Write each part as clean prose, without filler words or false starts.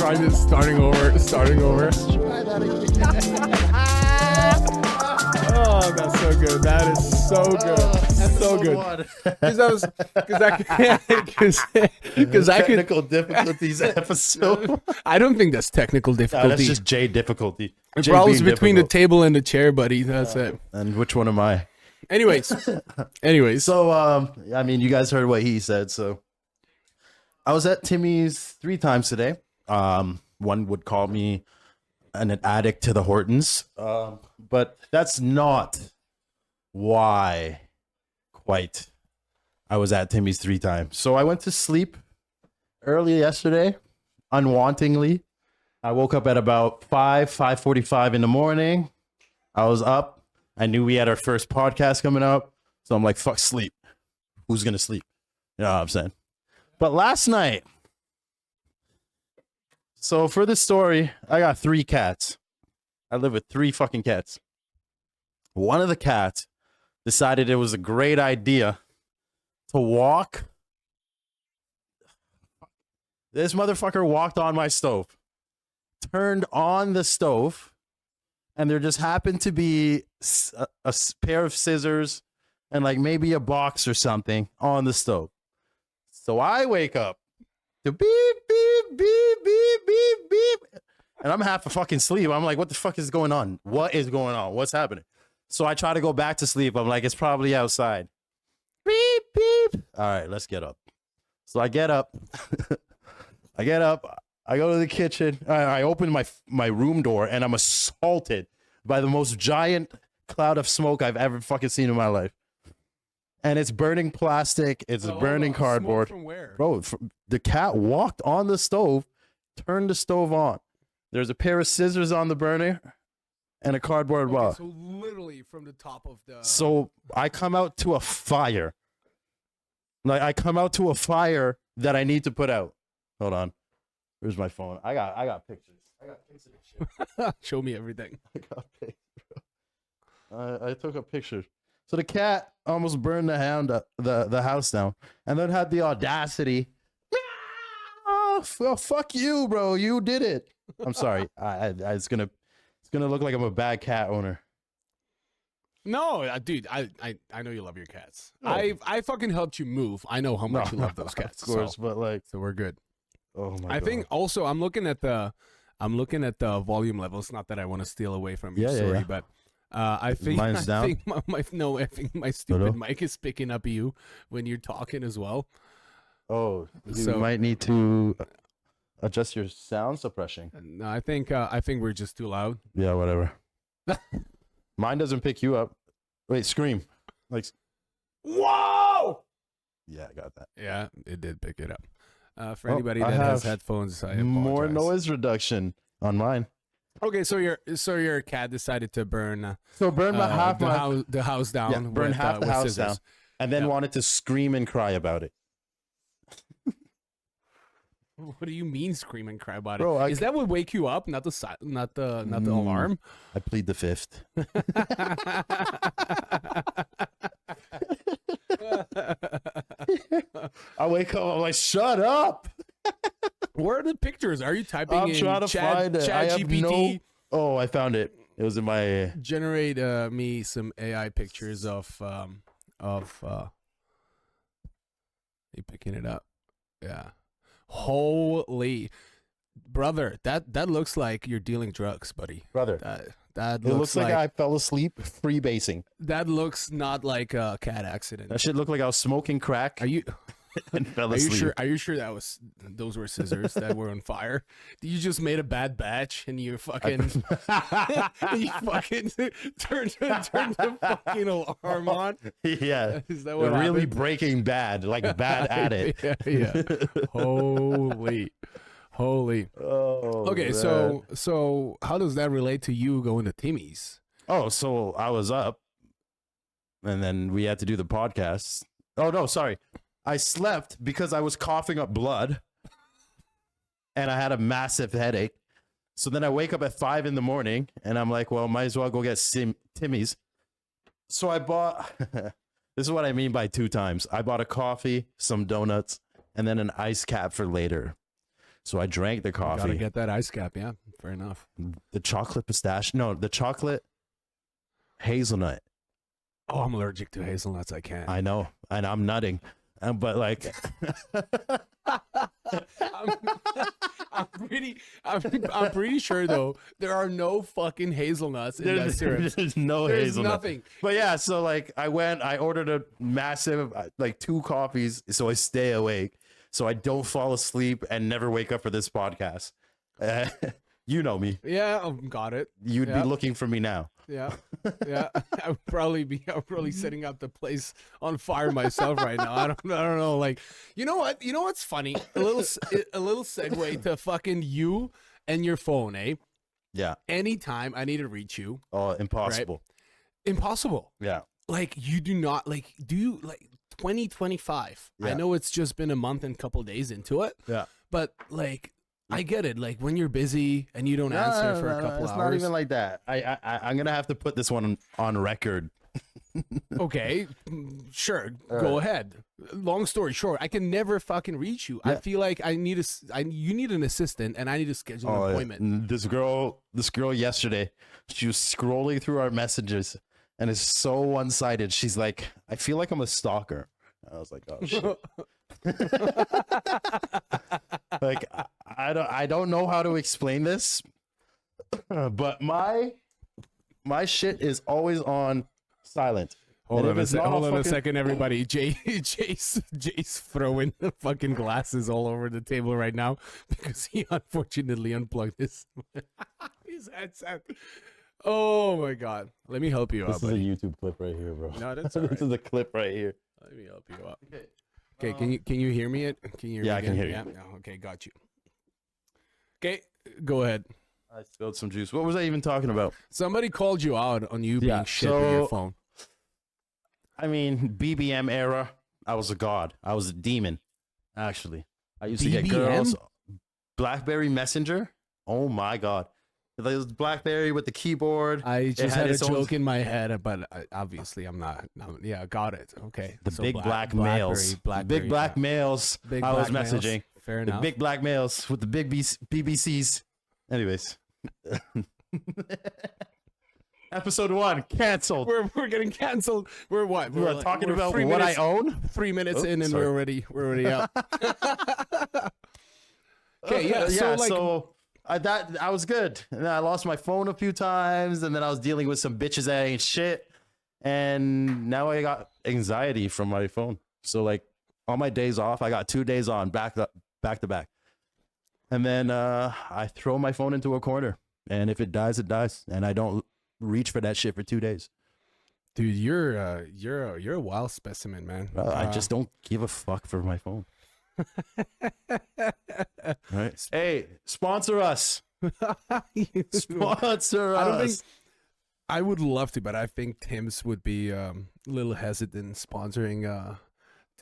Starting over. Let's try that again. Oh, that's so good. That is so good. So good. Because I could. Technical difficulties episode. I don't think that's technical No, difficulty. that's just J difficulty. The J problem's being between the difficult. table and the chair, buddy. That's it. And which one am I? Anyways. So, I mean, you guys heard what he said. So, I was at Timmy's 3 times today. One would call me an addict to the Hortons, but that's not why quite I was at Timmy's 3 times. So, I went to sleep early yesterday, unwantingly. I woke up at about 5:45 in the morning. I was up. I knew we had our first podcast coming up. So I'm like, fuck sleep. Who's going to sleep? You know what I'm saying? But last night, so for this story, I got 3 cats. I live with 3 fucking cats. One of the cats decided it was a great idea to walk. This motherfucker walked on my stove, turned on the stove, and there just happened to be a pair of scissors and like maybe a box or something on the stove. So I wake up to beep, beep, beep, beep, beep, beep. And I'm half a fucking sleep. I'm like, what the fuck is going on? What is going on? What's happening? So I try to go back to sleep. I'm like, it's probably outside. Beep, beep. All right, let's get up. So I get up. I go to the kitchen. I open my room door, and I'm assaulted by the most giant cloud of smoke I've ever fucking seen in my life. And it's burning plastic. It's burning cardboard. Smoke from where? Bro, the cat walked on the stove, turned the stove on. There's a pair of scissors on the burner and a cardboard box. So literally from the top of the... So I come out to a fire. Like, I come out to a fire that I need to put out. Hold on. Where's my phone? I got pictures. I got pictures of shit. Show me everything. I got pictures. I took a picture. So the cat almost burned the house down, and then had the audacity. Oh, fuck you, bro! You did it. I'm sorry. It's gonna look like I'm a bad cat owner. No, dude, I know you love your cats. No. I fucking helped you move. I know how much you love those cats. Of course, so, but like, so we're good. oh my god. I think also I'm looking at the volume levels. Not that I want to steal away from your story, but I think Mine's down? I think my stupid mic is picking up you when you're talking as well. Oh, you So- might need to adjust your sound suppression. No, I think we're just too loud. Yeah, whatever. Mine doesn't pick you up. Wait, scream. Like, whoa! Yeah, I got that. Yeah, it did pick it up. For Oh, anybody I that has have headphones, I apologize. More noise reduction on mine. Okay, so your cat decided to burn So burn my half the house down. yeah, burn with, half the with house scissors. down, and then Yeah. wanted to scream and cry about it. What do you mean scream and cry about Bro, it? Is that what wake you up? Not the alarm? I plead the 5th. I wake up. I'm like, shut up. Where are the pictures? Are you typing I'm in trying to find it. I Chat have GPT? Oh, I found it. It was in my. Generate me some AI pictures of you picking it up. Yeah. Holy brother, that looks like you're dealing drugs, buddy. Brother. That It looks like I fell asleep freebasing. that looks not like a cat accident. That shit looked like I was smoking crack Are you and fell are you asleep. sure? Are you sure those were scissors that were on fire? You just made a bad batch and you fucking you fucking turned the fucking alarm on. Yeah. Is that We're what really happened? Breaking Bad, like bad at it. yeah. Holy. Oh. Okay, man. so how does that relate to you going to Timmy's? Oh, so I was up, and then we had to do the podcast. Oh no, sorry. I slept because I was coughing up blood, and I had a massive headache. So then I wake up at 5 in the morning, and I'm like, well, might as well go get Timmy's. So I bought. This is what I mean by 2 times. I bought a coffee, some donuts, and then an ice cap for later. So I drank the coffee. Gotta get that ice cap. Yeah, fair enough. The chocolate the chocolate hazelnut. Oh, I'm allergic to hazelnuts. I can't. I know, and I'm nutting, but like, I'm pretty sure though there are no fucking hazelnuts in that syrup. There's no There's hazelnut. nothing. But yeah, so like I ordered a massive, like 2 coffees, so I stay awake, so I don't fall asleep and never wake up for this podcast. You know me. Yeah, got it. You'd Yeah. be looking for me now. Yeah, yeah. I would probably setting up the place on fire myself right now. I don't know. Like, you know what? You know what's funny? A little segue to fucking you and your phone, eh? Yeah. Anytime I need to reach you, Oh, impossible. impossible. Yeah. Like, you do not like. Do you like 2025? I Yeah. know it's just been a month and couple days into it. Yeah. But like, I get it. Like when you're busy and you don't answer for a couple it's hours. not even like that. I'm gonna have to put this one on record. Okay, sure. Go ahead. Long story short, I can never fucking reach you. I feel like you need an assistant, and I need to schedule an appointment. Yeah. This girl yesterday, she was scrolling through our messages, and it's so one-sided. She's like, "I feel like I'm a stalker." I was like, "Oh shit." Like I don't know how to explain this, but my shit is always on silent. Hold on a a second, everybody. Jace throwing the fucking glasses all over the table right now because he unfortunately unplugged his headset. Oh my god! Let me help you out. This is a YouTube clip right here, bro. No, that's all right. This is a clip right here. Let me help you out. Okay, can you hear me? Can you hear me? Yeah, I can hear you. Yeah? Okay, got you. Okay, go ahead. I spilled some juice. What was I even talking about? Somebody called you out on you being shit with your phone. I mean, BBM era, I was a god. I was a demon, actually. I used to get BBM? girls. BlackBerry Messenger. Oh my god. It was BlackBerry with the keyboard. I just had a its own- joke in my head, but obviously I'm not. Yeah, got it. Okay. The So big black males. Blackberry, Big black males. Big I was black males. messaging. Fair The enough. big black males with the big BBCs. Anyways. Episode 1 canceled. We're getting canceled. We're what? We were like- talking we're about 3 what minutes, I own. 3 minutes Oh, in, and sorry. we're already out. Okay, yeah. So I was good. And then I lost my phone a few times, and then I was dealing with some bitches that ain't shit. And now I got anxiety from my phone. So like on my days off, I got 2 days on back to back. And then I throw my phone into a corner. And if it dies, it dies. And I don't reach for that shit for 2 days. dude, you're a wild specimen, man. I just don't give a fuck for my phone. Right? Hey, sponsor us. Sponsor I don't us. think I would love to, but I think Tim's would be a little hesitant sponsoring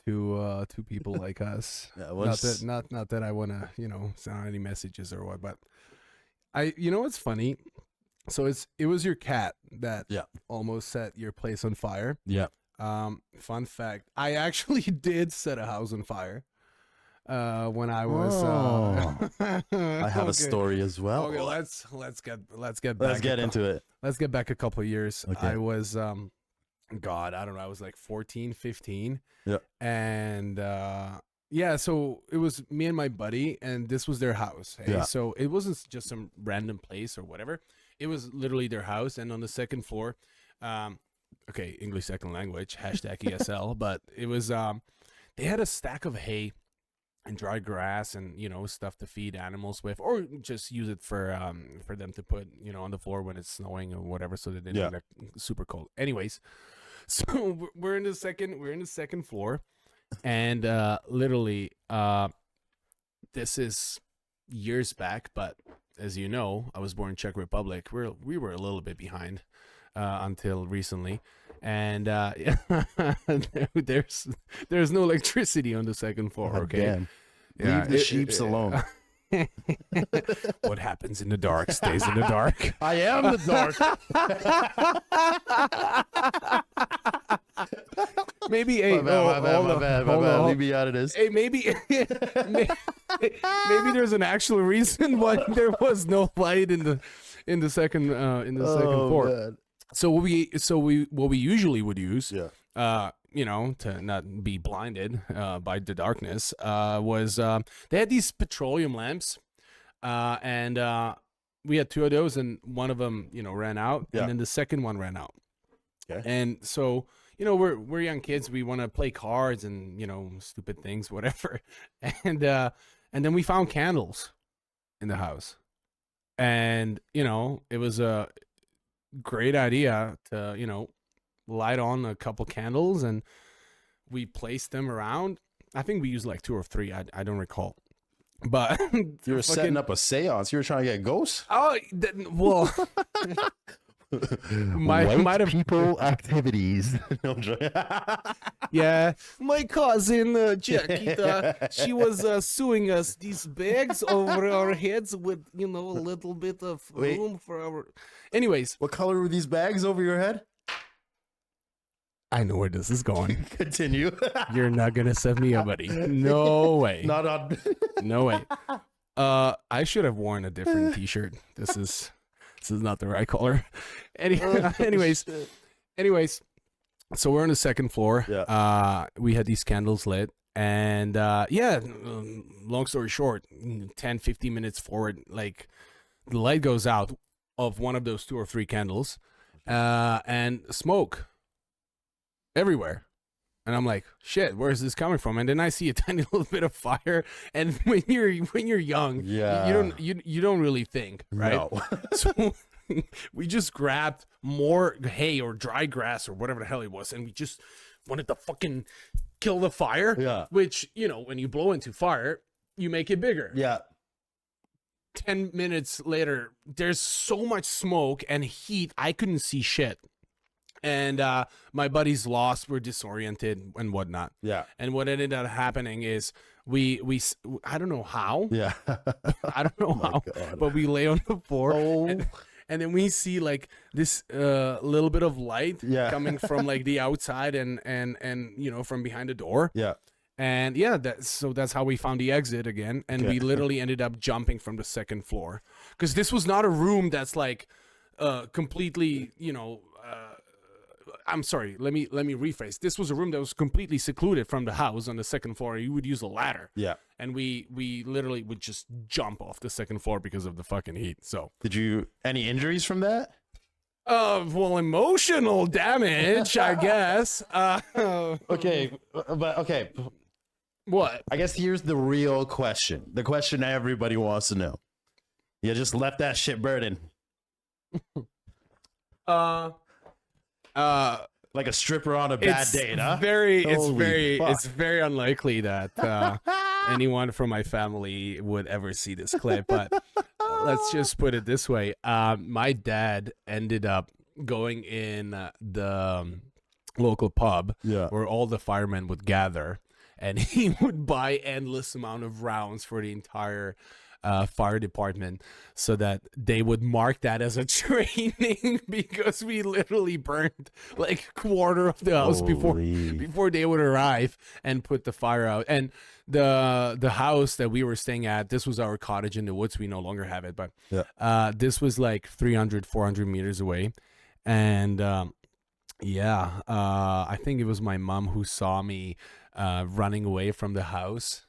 two people like us. Yeah, what's- Not that I want to send any messages or what, but what's funny. So it was your cat that almost set your place on fire. Yeah. Fun fact: I actually did set a house on fire. When I was, I have a story as well. Okay, let's get Let's back get into it. Let's get back a couple of years. Okay. I was God, I don't know, I was like 14, 15. Yeah. And so it was me and my buddy, and this was their house. Hey? Yeah. So it wasn't just some random place or whatever. It was literally their house, and on the second floor, okay, English second language, #ESL, but it was they had a stack of hay and dry grass and stuff to feed animals with, or just use it for them to put on the floor when it's snowing or whatever, so that they don't get super cold. Anyways, so we're in the second floor, and literally this is years back, but as you know, I was born in Czech Republic. We were a little bit behind until recently. And there's no electricity on the second floor. God Okay, damn. Yeah, Leave the sheeps alone. What happens in the dark stays in the dark. I am the dark. Maybe My bad. Leave me out of this. Hey, maybe Maybe there's an actual reason why there was no light in the second floor. Man. So what we usually would use, Yeah. To not be blinded by the darkness, was they had these petroleum lamps, and we had two of those, and one of them, ran out, Yeah. and then the second one ran out. Okay. And so, we're young kids. We want to play cards and, stupid things, whatever. And then we found candles in the house. And, it was a great idea to, light on a couple candles, and we placed them around. I think we used like 2 or 3. I don't recall. But You were setting up a seance. You were trying to get ghosts? Well, might have people activities. No, I'm joking. Yeah, my cousin Jackita, she was suing us these bags over our heads with a little bit of room for our. Anyways, What color were these bags over your head? I know where this is going. Continue. You're not gonna set me up, buddy. No way. Not on. No way. I should have worn a different T-shirt. This is not the right color. Anyways, so we're on the second floor. Yeah. We had these candles lit, and long story short, 10, 15 minutes forward, like the light goes out of one of those 2 or 3 candles, and smoke everywhere. And I'm like, shit, where is this coming from? And then I see a tiny little bit of fire. And when you're young, Yeah. you don't really think, right? No. So we just grabbed more hay or dry grass or whatever the hell it was, and we just wanted to fucking kill the fire. Yeah. Which, when you blow into fire, you make it bigger. Yeah. 10 minutes later, there's so much smoke and heat, I couldn't see shit. And my buddies lost, were disoriented and whatnot. Yeah. And what ended up happening is we I don't know how. Yeah. I don't know how, God. but we lay on the floor. Oh. And then we see like this little bit of light Yeah. coming from like the outside and from behind the door. Yeah. And that's how we found the exit again. And we literally ended up jumping from the second floor, because this was not a room that's like completely, I'm sorry, let me rephrase. This was a room that was completely secluded from the house on the second floor. You would use a ladder. Yeah. And we literally would just jump off the second floor because of the fucking heat. So Did you any injuries from that? well, emotional damage, I guess. Okay, but okay. What? I guess here's the real question. The question everybody wants to know. You just left that shit burning. Like a stripper on a bad date, huh? It's very unlikely that anyone from my family would ever see this clip, but let's just put it this way. My dad ended up going in the local pub where all the firemen would gather, and he would buy endless amount of rounds for the entire fire department, so that they would mark that as a training, because we literally burned like a quarter of the house before they would arrive and put the fire out. And the house that we were staying at, this was our cottage in the woods. We no longer have it, but this was like 400 meters away. And I think it was my mom who saw me running away from the house.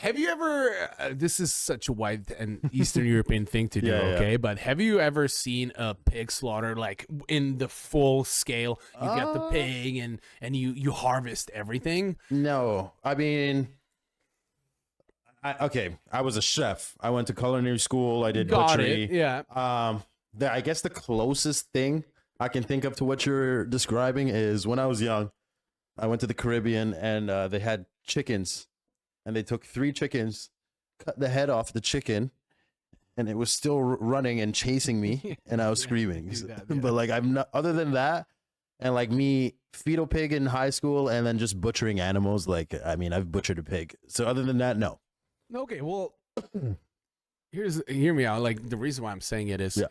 Have you ever, this is such a white and Eastern European thing to do, okay? But have you ever seen a pig slaughter, like in the full scale? You get the pig and you harvest everything? No. I mean, I was a chef. I went to culinary school. I did butchery. Yeah. I guess the closest thing I can think of to what you're describing is when I was young, I went to the Caribbean, and they had chickens. And they took 3 chickens, cut the head off the chicken, and it was still running and chasing me, and I was screaming. But like, I'm not, other than that, and like me, feed a pig in high school, and then just butchering animals. Like, I mean, I've butchered a pig. So other than that, no. Okay, well, hear me out. Like, the reason why I'm saying it is,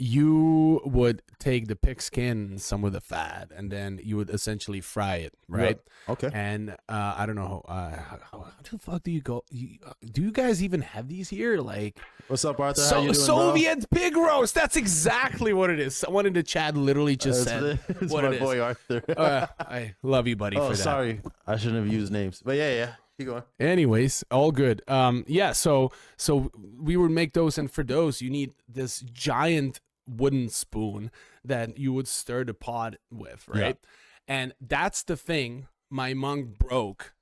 you would take the pig skin, some of the fat, and then you would essentially fry it, right? Yeah. Okay. And I don't know, how the fuck do you go? Do you guys even have these here? Like, What's up, Arthur? How you doing, Soviet pig roast. That's exactly what it is. Someone in the chat literally just said it's what my it is. boy Arthur. I love you, buddy. Oh, for that. sorry. I shouldn't have used names. But yeah. Keep going. Anyways, all good. Yeah. So we would make those, and for those, you need this giant wooden spoon that you would stir the pot with, right? Yeah. And that's the thing my mom broke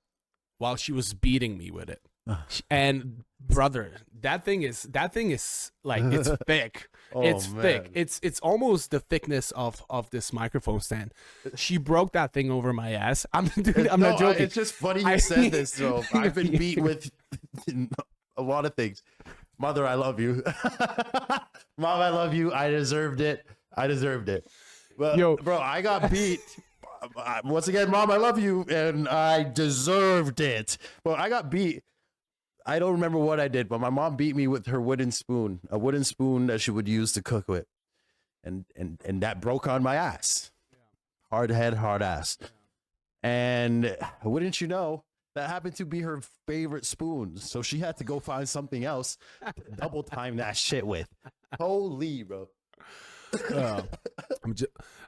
while she was beating me with it. And brother, that thing is like, it's thick. It's man. thick. It's almost the thickness of this microphone stand. She broke that thing over my ass. I'm not joking. It's just funny you said this, though. I've been beat with a lot of things. Mother, I love you. Mom, I love you. I deserved it. Well, bro, I got beat. Once again, Mom, I love you, and I deserved it. Well, I got beat. I don't remember what I did, but my mom beat me with her wooden spoon, a wooden spoon that she would use to cook with. And that broke on my ass. Hard head, hard ass. And wouldn't you know, that happened to be her favorite spoon. So she had to go find something else to double time that shit with. Holy, bro.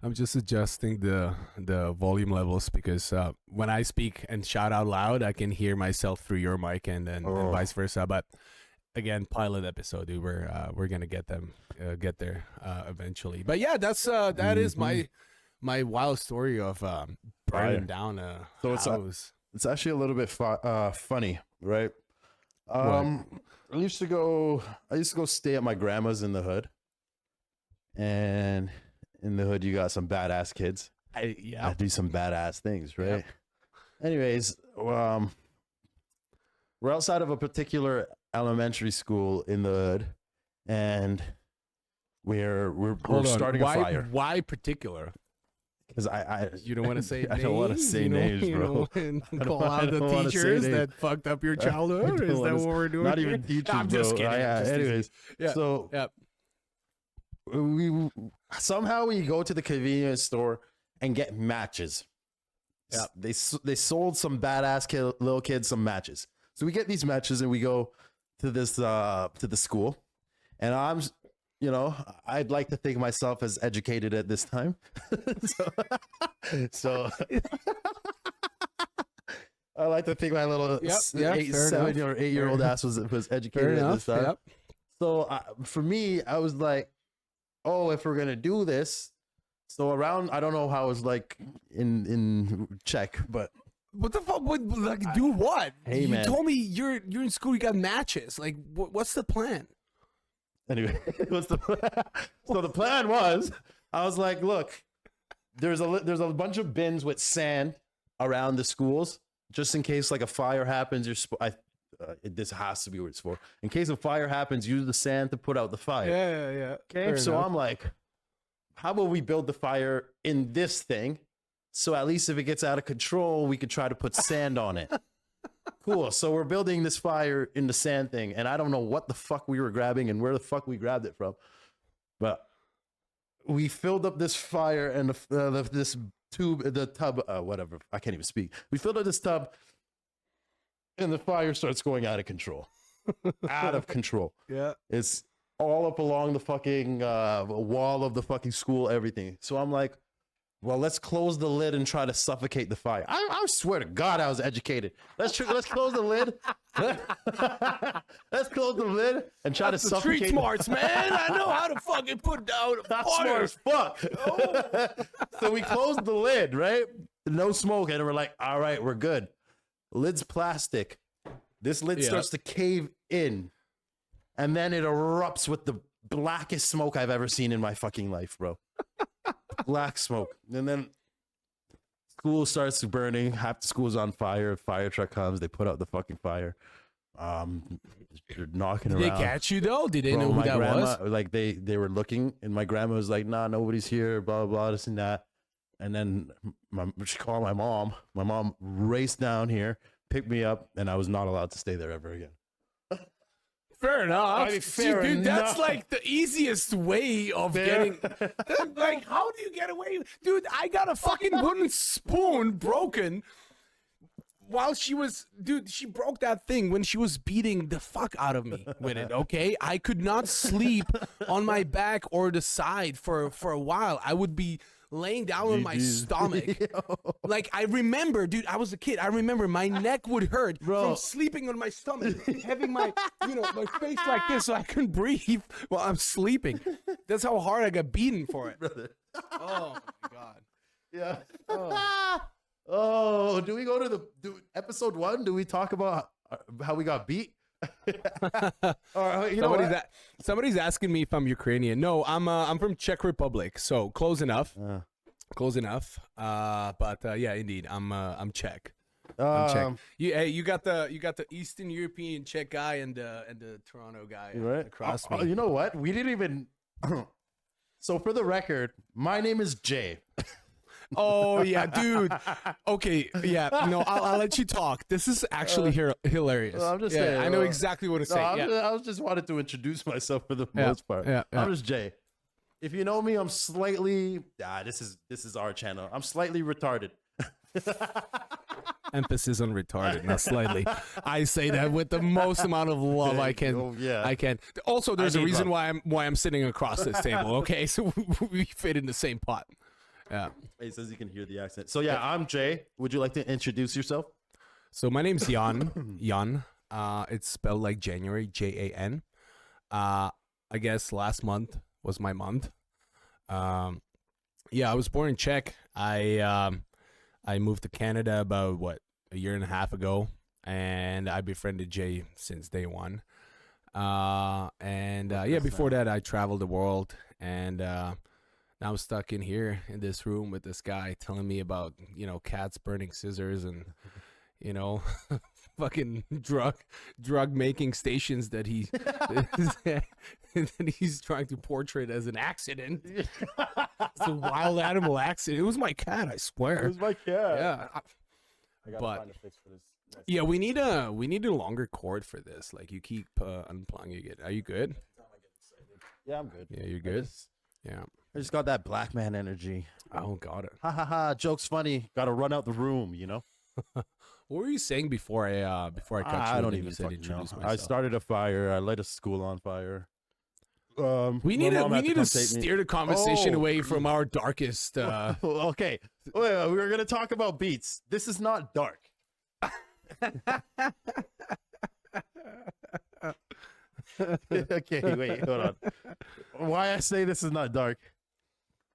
I'm just adjusting the volume levels because when I speak and shout out loud, I can hear myself through your mic and vice versa. But again, pilot episode, dude, we're gonna get there eventually. But yeah, that is my wild story of burning down a house. It's actually a little bit funny, right? I used to go stay at my grandma's in the hood. And in the hood, you got some badass kids. I do some badass things, right? Yep. Anyways, we're outside of a particular elementary school in the hood, and we're starting a fire. Why particular? Because you don't want to say names? I don't want to say names, bro. Call out the teachers that fucked up your childhood? Is that what we're doing? Not even teachers, I'm just kidding. Anyways, yeah. So we go to the convenience store and get matches. Yeah, they sold some badass little kids some matches. So we get these matches and we go to this to the school, and I'd like to think myself as educated at this time. so I like to think my little 7 or 8 year old ass was educated at this time. Yep. So for me, I was like, oh, if we're gonna do this, so around, I don't know how it's like in Czech, but what the fuck? Do what? Hey, you man, told me you're in school. You got matches. Like, what's the plan? Anyway, so the plan was, I was like, look, there's a bunch of bins with sand around the schools, just in case like a fire happens. This has to be what it's for. In case a fire happens, use the sand to put out the fire. Yeah. Okay, so I'm like, how about we build the fire in this thing? So at least if it gets out of control, we could try to put sand on it. Cool. So we're building this fire in the sand thing, and I don't know what the fuck we were grabbing and where the fuck we grabbed it from, but we filled up this fire and this tub, whatever. I can't even speak. We filled up this tub, and the fire starts going out of control. Out of control. Yeah. It's all up along the fucking wall of the fucking school, everything. So I'm like, well, let's close the lid and try to suffocate the fire. I swear to God, I was educated. Let's close the lid. Let's close the lid and try to suffocate. Street smarts, man. I know how to fucking put down a fire. Smart as fuck. Oh. So we closed the lid, right? No smoke, and we're like, all right, we're good. Lid's plastic. This lid starts to cave in, and then it erupts with the blackest smoke I've ever seen in my fucking life, bro. Black smoke. And then school starts burning. Half the school's on fire. Fire truck comes. They put out the fucking fire. They're knocking around. Did they catch you though? Did they know who that was? Like they were looking, and my grandma was like, nah, nobody's here, blah, blah, blah, this and that. And then she called my mom. My mom raced down here, picked me up, and I was not allowed to stay there ever again. Fair enough. I mean, fair dude, that's enough. like the easiest way of getting. Like, how do you get away? Dude, I got a fucking wooden spoon broken while she was. Dude, she broke that thing when she was beating the fuck out of me with it. Okay, I could not sleep on my back or the side for a while. I would be laying down on my stomach. Like, I remember, dude, I was a kid. I remember my neck would hurt from sleeping on my stomach, having my, my face like this so I couldn't breathe while I'm sleeping. That's how hard I got beaten for it. Brother. Oh, my God. Yeah. Oh, do we go to episode 1? Do we talk about how we got beat? Somebody's asking me if I'm Ukrainian. No, I'm from Czech Republic, so close enough. Close enough. But yeah, indeed, I'm Czech. I'm Czech. You got the Eastern European Czech guy and the Toronto guy across me. You know what? We didn't even. So for the record, my name is Jay. Oh yeah, dude. Okay, yeah. No, I'll let you talk. This is actually hilarious. I'm just saying. I know exactly what to say. I just wanted to introduce myself for the most part. Yeah. I'm just Jay. If you know me, I'm slightly. This is our channel. I'm slightly retarded. Emphasis on retarded, not slightly. I say that with the most amount of love I can. Oh, yeah. I can. Also, there's a reason why I'm sitting across this table. Okay, so we fit in the same pot. Yeah. He says you can hear the accent. So yeah, I'm Jay. Would you like to introduce yourself? So my name's Jan. Jan. It's spelled like January, Jan. I guess last month was my month. Yeah, I was born in Czech. I moved to Canada about a year and a half ago, and I befriended Jay since day one. Before that I traveled the world, and now I'm stuck in here in this room with this guy telling me about, cats burning scissors and, fucking drug making stations that he's trying to portray as an accident. It's a wild animal accident. It was my cat, I swear. It was my cat. Yeah. I gotta find a fix for this. Yeah, we need a longer cord for this. Like, you keep unplugging it. Are you good? Yeah, I'm good. Yeah, you're good. Yeah. I just got that black man energy. Oh, got it. Ha ha ha! Joke's funny. Got to run out the room, What were you saying before I cut you? I don't even fucking know. I started a fire. I lit a school on fire. We need to steer the conversation away from our darkest. Okay, wait, we're gonna talk about beats. This is not dark. Okay, wait, hold on. Why I say this is not dark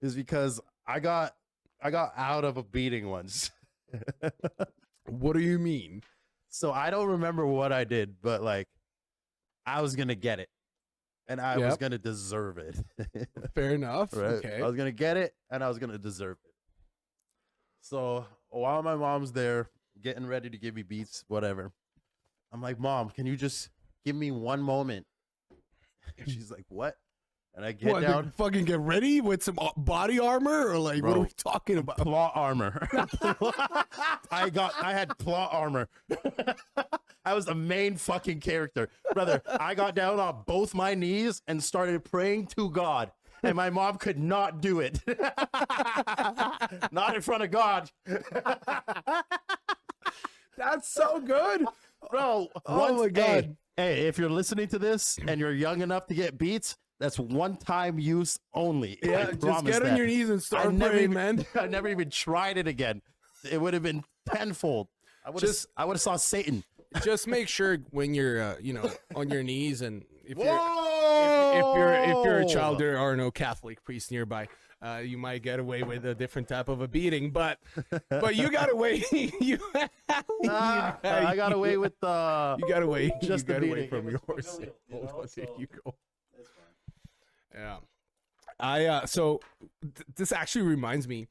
is because I got out of a beating once. What do you mean? So I don't remember what I did, but like I was gonna get it, and I was gonna deserve it. Fair enough. Right? Okay. I was gonna get it, and I was gonna deserve it. So while my mom's there getting ready to give me beats, whatever, I'm like, Mom, can you just give me one moment? And she's like, what? And I get down. Fucking get ready with some body armor, or like, what are we talking about? Plot armor. I had plot armor. I was the main fucking character. Brother, I got down on both my knees and started praying to God. And my mom could not do it. Not in front of God. That's so good. Bro, oh my God. Hey, if you're listening to this and you're young enough to get beats, that's one-time use only. Yeah, just get on your knees and start praying, man. I never even tried it again. It would have been tenfold. I would have saw Satan. Just make sure when you're, on your knees, and if you're a child, there are no Catholic priests nearby. You might get away with a different type of a beating, but you got away. I got away with you got away. Just you got the away beating. from yours. Familial, There so you go. that's fine. Yeah, so this actually reminds me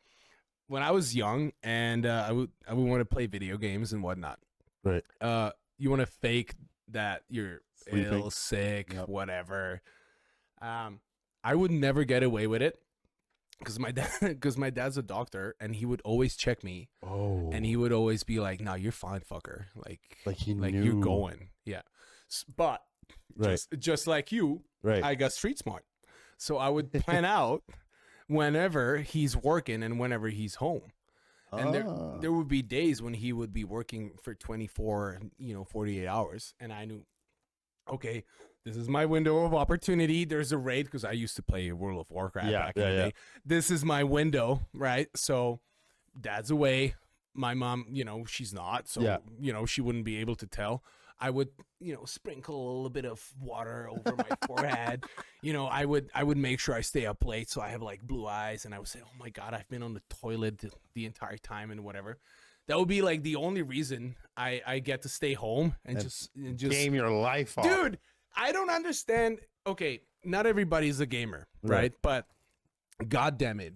when I was young, and I would want to play video games and whatnot. Right. You want to fake that you're Sleeping. ill, sick, Yep. whatever. I would never get away with it because my dad's a doctor, and he would always check me, and he would always be like, "No, you're fine, fucker. Like he you're knew. going, yeah." But Right. Just like you, Right. I got street smart. So I would plan out whenever he's working and whenever he's home. And there would be days when he would be working for 24, 48 hours. And I knew, okay, this is my window of opportunity. There's a raid because I used to play World of Warcraft back in the day. This is my window, right? So dad's away. My mom, she's not. So, she wouldn't be able to tell. I would, sprinkle a little bit of water over my forehead. I would make sure I stay up late so I have like blue eyes, and I would say, "Oh my God, I've been on the toilet the entire time," and whatever. That would be like the only reason I get to stay home and just game your life off. Dude, I don't understand. Okay, not everybody's a gamer, right? But God damn it,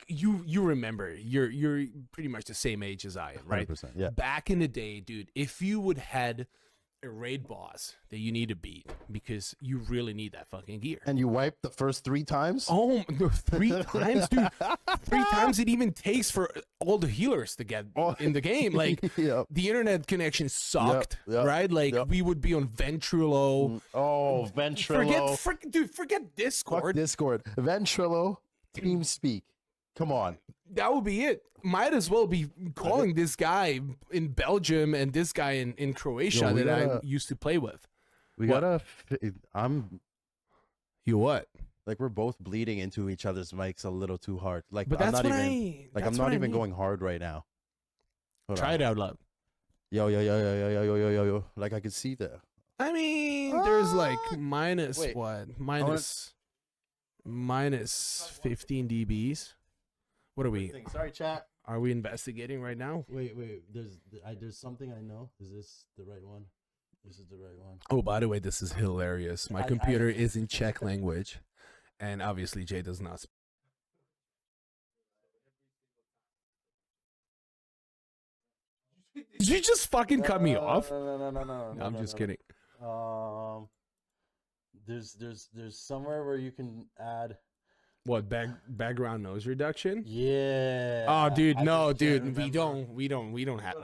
you remember, you're pretty much the same age as I am, right? 100%, yeah. Back in the day, dude, if you would had a raid boss that you need to beat because you really need that fucking gear. And you wiped the first 3 times? Oh, 3 times, dude. 3 times it even takes for all the healers to get in the game. Like, Yep. the internet connection sucked, Yep. right? Like, we would be on Ventrilo. Oh, Ventrilo. Forget Discord. Fuck Discord. Ventrilo, TeamSpeak. Come on. That would be it. Might as well be calling this guy in Belgium and this guy in Croatia I used to play with. You what? Like, we're both bleeding into each other's mics a little too hard. Like, But I'm that's not what even I. I'm not even going hard right now. Try it out loud. Yo. Like, I could see that. I mean, there's like minus Wait. what? Minus 15 dBs. What are we? Sorry, chat. Are we investigating right now? Wait. There's something I know. Is this the right one? This is the right one. Oh, by the way, this is hilarious. My computer is in Czech language, and obviously Jay does not. Did you just fucking cut me off? No. I'm just kidding. There's somewhere where you can add. What, background noise reduction? Yeah. Oh, dude, no, dude, remember. we don't have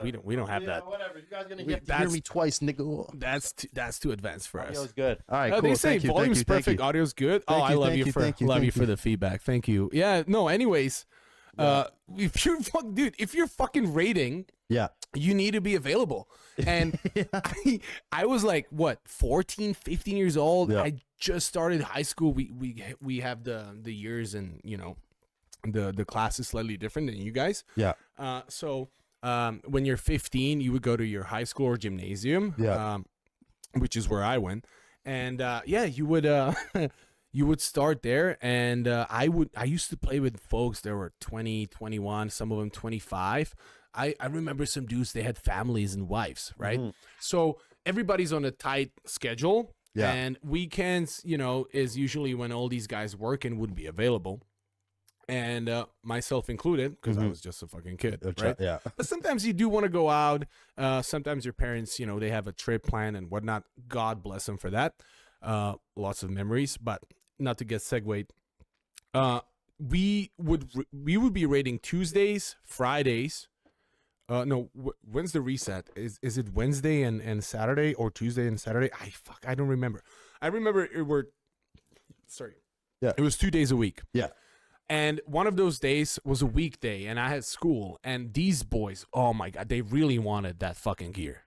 that. Whatever. You guys gonna We- have to hear me twice, nigga. That's too advanced for us. Audio's good. All right, Oh, cool. they say Thank you, volume's thank you, perfect, audio's good. Thank I you, love thank you you, for thank you, love thank you for you. the feedback. Thank you. Yeah, no. Anyways, if you're fucking rating, Yeah. you need to be available. And I was like, what, 14, 15 years old. Yeah. I just started high school. We have the years and the class is slightly different than you guys. Yeah. So when you're 15, you would go to your high school or gymnasium. Yeah. Which is where I went. And you would you would start there, and I used to play with folks that were 20, 21, some of them 25. I remember some dudes, they had families and wives, right? Mhm. So everybody's on a tight schedule. Yeah. And weekends, is usually when all these guys work and would be available. And myself included, because I was just a fucking kid, right? Yeah. But sometimes you do want to go out. Sometimes your parents, they have a trip plan and whatnot. God bless them for that. Lots of memories, but not to get segued. We would be rating Tuesdays, Fridays. When's the reset? Is it Wednesday and Saturday or Tuesday and Saturday? I don't remember. I remember it was 2 days a week. Yeah. And one of those days was a weekday, and I had school. And these boys, oh my God, they really wanted that fucking gear.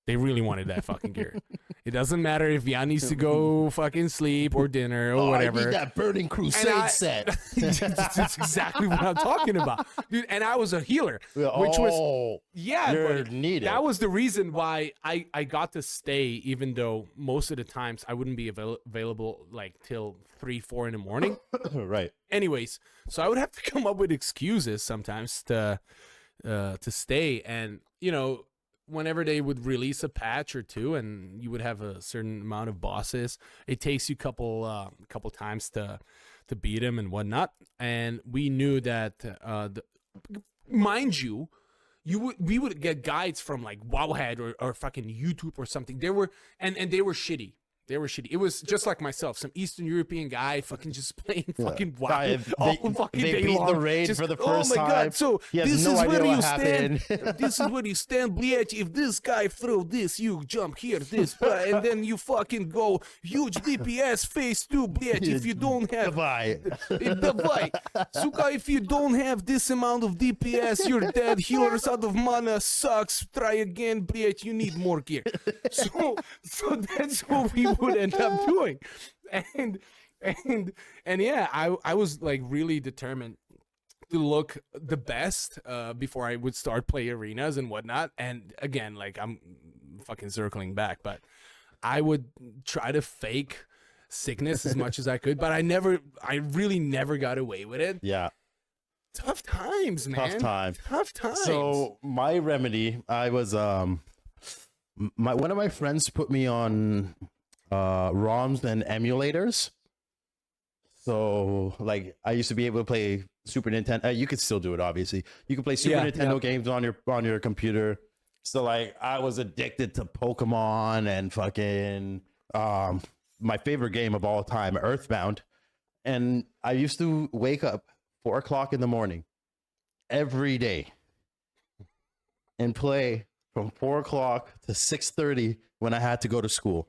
They really wanted that fucking gear. It doesn't matter if Jan needs to go fucking sleep or dinner or whatever. I need that Burning Crusade set. That's exactly what I'm talking about, dude. And I was a healer, which was you're needed. That was the reason why I got to stay, even though most of the times I wouldn't be available like till 3, 4 in the morning. Right. Anyways, so I would have to come up with excuses sometimes to stay, and whenever they would release a patch or two, and you would have a certain amount of bosses, it takes you couple times to beat them and whatnot. And we knew that, mind you, we would get guides from like Wowhead or fucking YouTube or something. They were and they were shitty. They were shitty. It was just like myself, some Eastern European guy fucking just playing fucking WoW Guy, all they fucking they day beat long. the raid Just, for the first oh my time. God. So He has this no is idea where what you stand. happened. This is where you stand, blech. If this guy throw this, you jump here, this, and then you fucking go huge DPS phase 2, blech. If you don't have Goodbye. Давай. Сука, if you don't have this amount of DPS, you're dead. Healers out of mana sucks. Try again, bitch. You need more gear. So that's what we would end up doing. And yeah, I was like really determined to look the best before I would start play arenas and whatnot. And again, like I'm fucking circling back, but I would try to fake sickness as much as I could, but I really never got away with it. Yeah. Tough times, man. Tough times. So my remedy, I was one of my friends put me on ROMs and emulators. So like I used to be able to play Super Nintendo. You could still do it, obviously. You can play Super Nintendo games on your computer. So like I was addicted to Pokemon and fucking my favorite game of all time, Earthbound. And I used to wake up 4 o'clock in the morning every day and play from 4 o'clock to 6:30 when I had to go to school.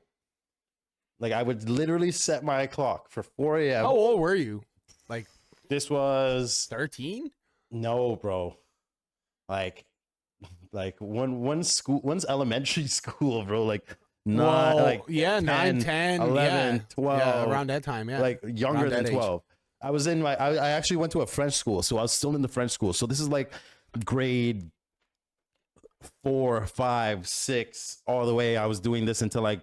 Like I would literally set my clock for 4 a.m. How old were you? Like This was 13? no, bro. Like one's elementary school, bro. Like not Whoa. like Yeah, 9, 10, 11, yeah. 12. Yeah, around that time, yeah. Like younger Around than that age. 12. I was in I actually went to a French school, so I was still in the French school. So this is like grade 4, 5, 6, all the way. I was doing this until like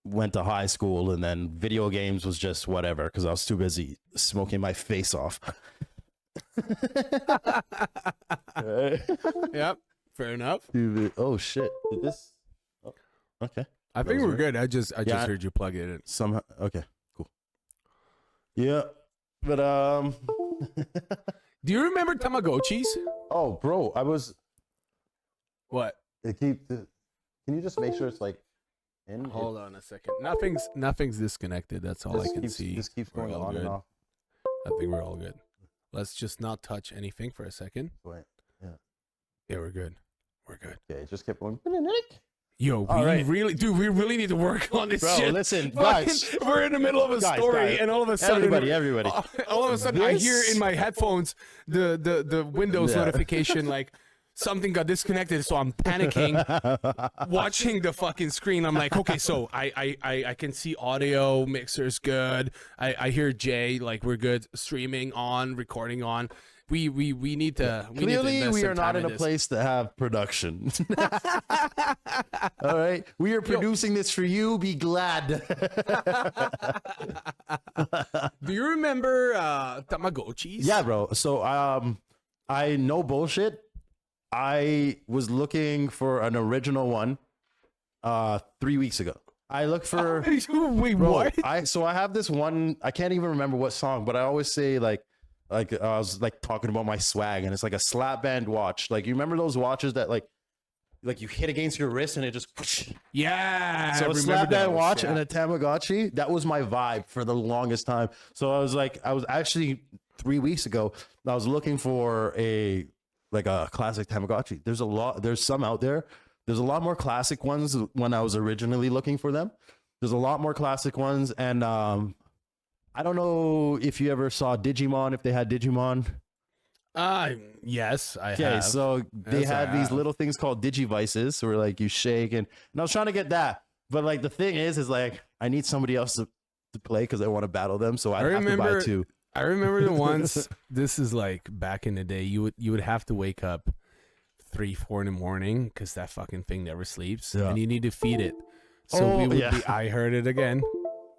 went to high school, and then video games was just whatever because I was too busy smoking my face off. Yep. Fair enough. Dude, oh shit! Did this? Oh, okay. I think we're good. I just Yeah. heard you plug it in. Somehow. Okay. Cool. Yeah, but Do you remember Tamagotchis? Oh, bro, I was. What? Can you just make sure it's like in? Hold on a second. Nothing's disconnected. That's all I can see. This keeps We're going all on good. and off. I think we're all good. Let's just not touch anything for a second. Wait. Yeah, we're good. We're good. Okay, it just kept going. Yo, All right. we really need to work on this Bro, shit. listen, Fucking- guys. we're in the middle of a story, guys. and all of a sudden, Everybody. all of a sudden, I hear This- in my headphones the Windows Yeah. notification like something got disconnected. So I'm panicking, watching the fucking screen. I'm like, okay, so I can see audio, mixer's good. I hear Jay, like we're good, streaming on, recording on. We need to. We Clearly, need to invest we some are not time in a this. place to have production. All right, we are producing this for you. Be glad. Do you remember Tamagotchis? Yeah, bro. So, I no bullshit. I was looking for an original one 3 weeks ago. I looked for Wait, bro, what? I have this one. I can't even remember what song, but I always say like I was like talking about my swag, and it's like a slap band watch. Like you remember those watches that like you hit against your wrist and it just whoosh. Yeah. So I a remember slap band those, watch yeah. and a Tamagotchi, that was my vibe for the longest time. So I was actually 3 weeks ago, I was looking for a classic Tamagotchi. There's some out there. There's a lot more classic ones when I was originally looking for them. There's a lot more classic ones. And I don't know if you ever saw Digimon, if they had Digimon. Yes, I Okay, have. so they Yes, I had these have. little things called Digivices where like you shake and I was trying to get that. But like the thing is like I need somebody else to play because I want to battle them. So I have to buy two. I remember the ones. This is like back in the day. You would have to wake up 3, 4 in the morning because that fucking thing never sleeps, Yeah. and you need to feed it. So Oh, we would yeah. be. I heard it again.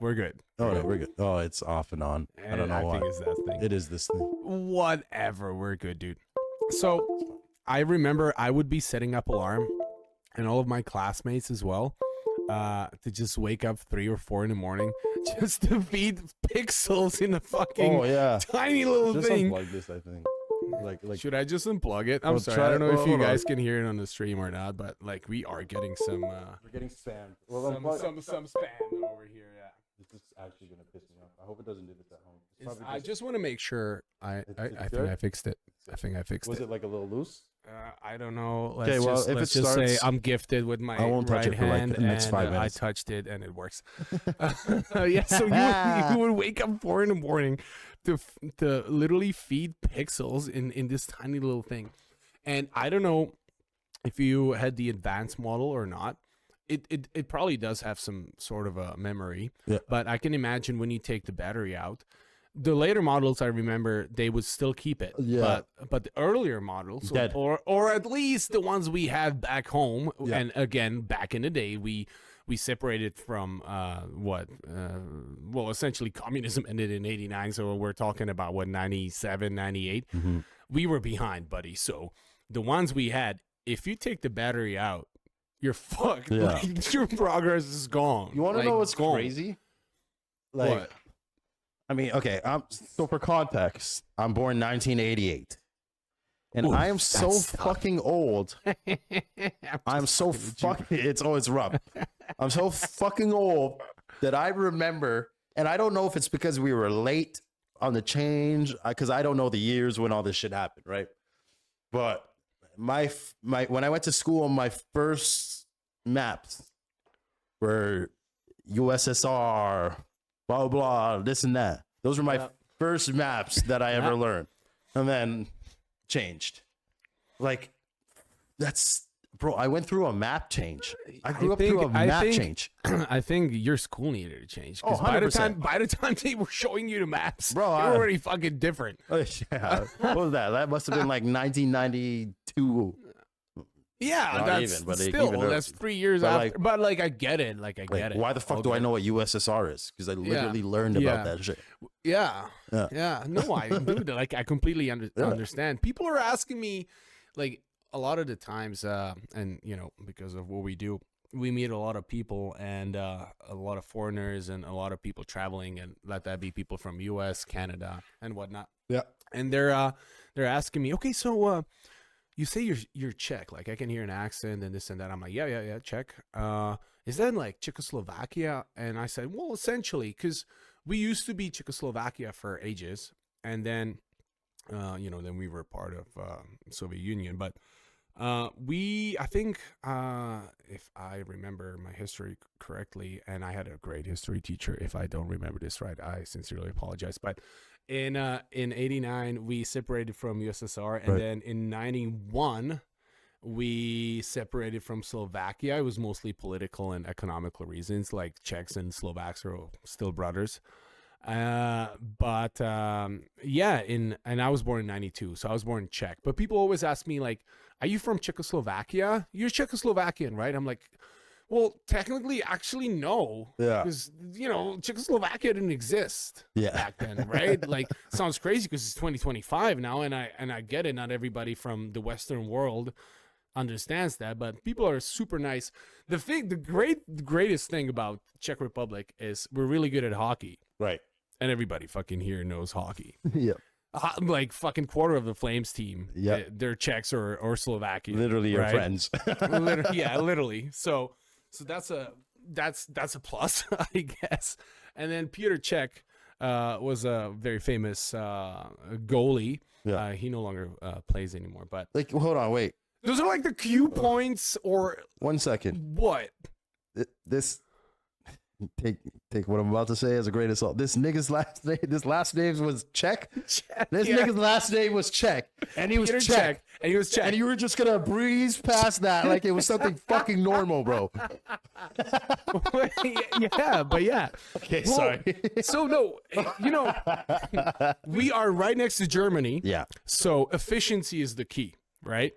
We're good. Oh, no, we're good. Oh, it's off and on. I don't know I why. think it's that thing. It is this thing. Whatever. We're good, dude. So I remember I would be setting up alarm, and all of my classmates as well, to just wake up 3 or 4 in the morning just to feed pixels in a fucking Oh yeah. tiny little Just thing. unplug this, I think. Like Should I just unplug it? I'm Well, sorry. try I don't it. know if Well, you hold on. guys can hear it on the stream or not, but like we are getting some we're getting spammed. Well, some spam over here. Yeah. This is actually gonna piss me off. I hope it doesn't do this at home. It's probably I just want to make sure I think good? I fixed it. I think I fixed Was it. it like a little loose? I don't know. Okay, well, if let's it just say starts- I'm gifted with my I won't touch right it for, like, hand, the next and 5 minutes. I touched it and it works. Yeah, so you would wake up 4 in the morning to literally feed pixels in this tiny little thing, and I don't know if you had the advanced model or not. It probably does have some sort of a memory, Yeah. but I can imagine when you take the battery out. The later models, I remember, they would still keep it. Yeah. But the earlier models, Dead. or at least the ones we have back home, Yeah. and again, back in the day, we separated from well, essentially communism ended in 89, so we're talking about, 97, 98? Mm-hmm. We were behind, buddy. So the ones we had, if you take the battery out, you're fucked. Yeah. Like, your progress is gone. You want to Like, know what's gone. crazy? Like, What? I mean, okay. So for context, I'm born 1988, and Oof, I am so that's tough. fucking old. I'm just so fucking with you. fucking. It's always rough. I'm so fucking old that I remember, and I don't know if it's because we were late on the change, because I don't know the years when all this shit happened, right? But my when I went to school, my first maps were USSR, blah blah, this and that. Those were my Yeah. first maps that I ever learned, and then changed. Like, that's, bro. I went through a map change. I grew up through a map change. I think your school needed to change. 'Cause Oh, by the 100%. time they were showing you the maps, Bro, they I- were already fucking different. Yeah, what was that? That must have been like 1992. Yeah, Not that's even, but still even that's earlier. 3 years But, after. like- But like, I get it. Like, I Like, get it. why the fuck do I Okay. know what USSR is? Because I literally learned about that shit. Yeah. Yeah. Yeah. No, I dude, like I completely Yeah. understand. People are asking me, like, a lot of the times, and because of what we do, we meet a lot of people and a lot of foreigners and a lot of people traveling, and let that be people from US, Canada, and whatnot. Yeah. And they're asking me, okay, so you say you're Czech, like I can hear an accent and this and that. I'm like, yeah, Czech. Is that like Czechoslovakia? And I said, well, essentially, because we used to be Czechoslovakia for ages, and then then we were part of Soviet Union. But I think if I remember my history correctly, and I had a great history teacher, if I don't remember this right, I sincerely apologize. But in 89, we separated from USSR, and Right. then in 91, we separated from Slovakia. It was mostly political and economical reasons, like Czechs and Slovaks are still brothers. And I was born in 92, so I was born Czech. But people always ask me, like, are you from Czechoslovakia? You're Czechoslovakian, right? I'm like, well, technically, actually, no. Yeah. Because, Czechoslovakia didn't exist Yeah. back then, right? Like, sounds crazy because it's 2025 now, and I get it. Not everybody from the Western world understands that, but people are super nice. The greatest thing about Czech Republic is we're really good at hockey, Right. and everybody fucking here knows hockey. Yeah. Like fucking quarter of the Flames team, Yep. they're Czechs or Slovakian. Literally your right? friends. Literally. So that's a plus, I guess. And then Peter Cech was a very famous goalie. Yeah. He no longer plays anymore. But Like, hold on, wait. those are like the Q points, or 1 second. what? This take what I'm about to say as a great assault. This nigga's last name was Czech. This Yeah. nigga's last name was Czech, and he was Peter Czech. Cech, and he was Czech. And you were just gonna breeze past that like it was something fucking normal, bro. Yeah, but yeah. Okay, Well, sorry. So no, we are right next to Germany. Yeah. So efficiency is the key, right?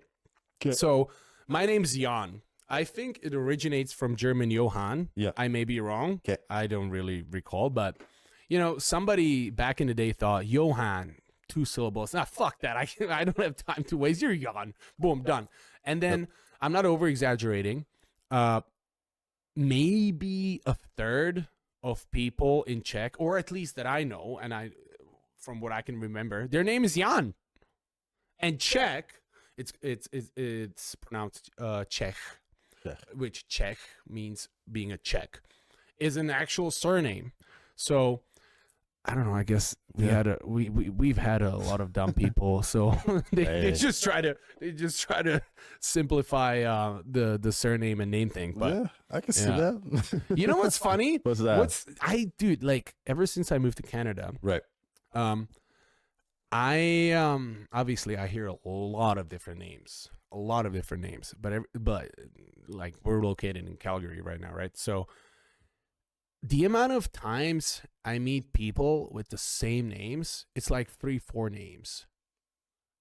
Okay. So my name's Jan. I think it originates from German Johann. Yeah. I may be wrong. Okay. I don't really recall, but somebody back in the day thought Johann, 2 syllables. Nah, fuck that. I don't have time to waste. You're Jan. Boom, done. And then I'm not over exaggerating. Maybe a third of people in Czech, or at least that I know, and from what I can remember, their name is Jan. And Czech, it's pronounced Czech, Czech. which Czech means being a Czech, is an actual surname. So I don't know. I guess we've had a lot of dumb people, so they just try to simplify the surname and name thing. But yeah, I can see that. you know what's funny? What's that? Dude, like ever since I moved to Canada, Right. I obviously I hear a lot of different names, but like we're located in Calgary right now, right? So the amount of times I meet people with the same names, it's like 3-4 names,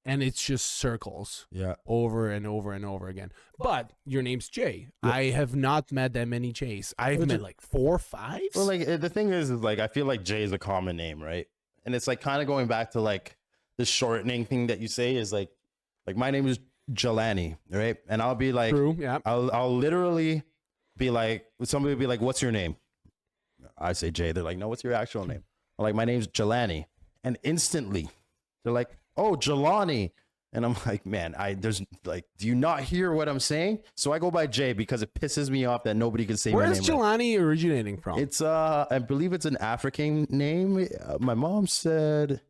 and it's just circles, over and over and over again. But your name's Jay. Yep. I have not met that many Jays. I've met like 4 or 5. Well, like the thing is like I feel like Jay is a common name, right? And it's like kind of going back to like the shortening thing that you say is like my name is Jelani, right? And I'll be like, true, yeah. I'll literally be like, somebody will be like, "What's your name?" I say Jay. They're like, "No, what's your actual name?" I'm like, "My name's Jelani," and instantly they're like, "Oh, Jelani," and I'm like, "Man, do you not hear what I'm saying?" So I go by Jay because it pisses me off that nobody can say my name. Where's Jelani originating from? It's I believe it's an African name. My mom said it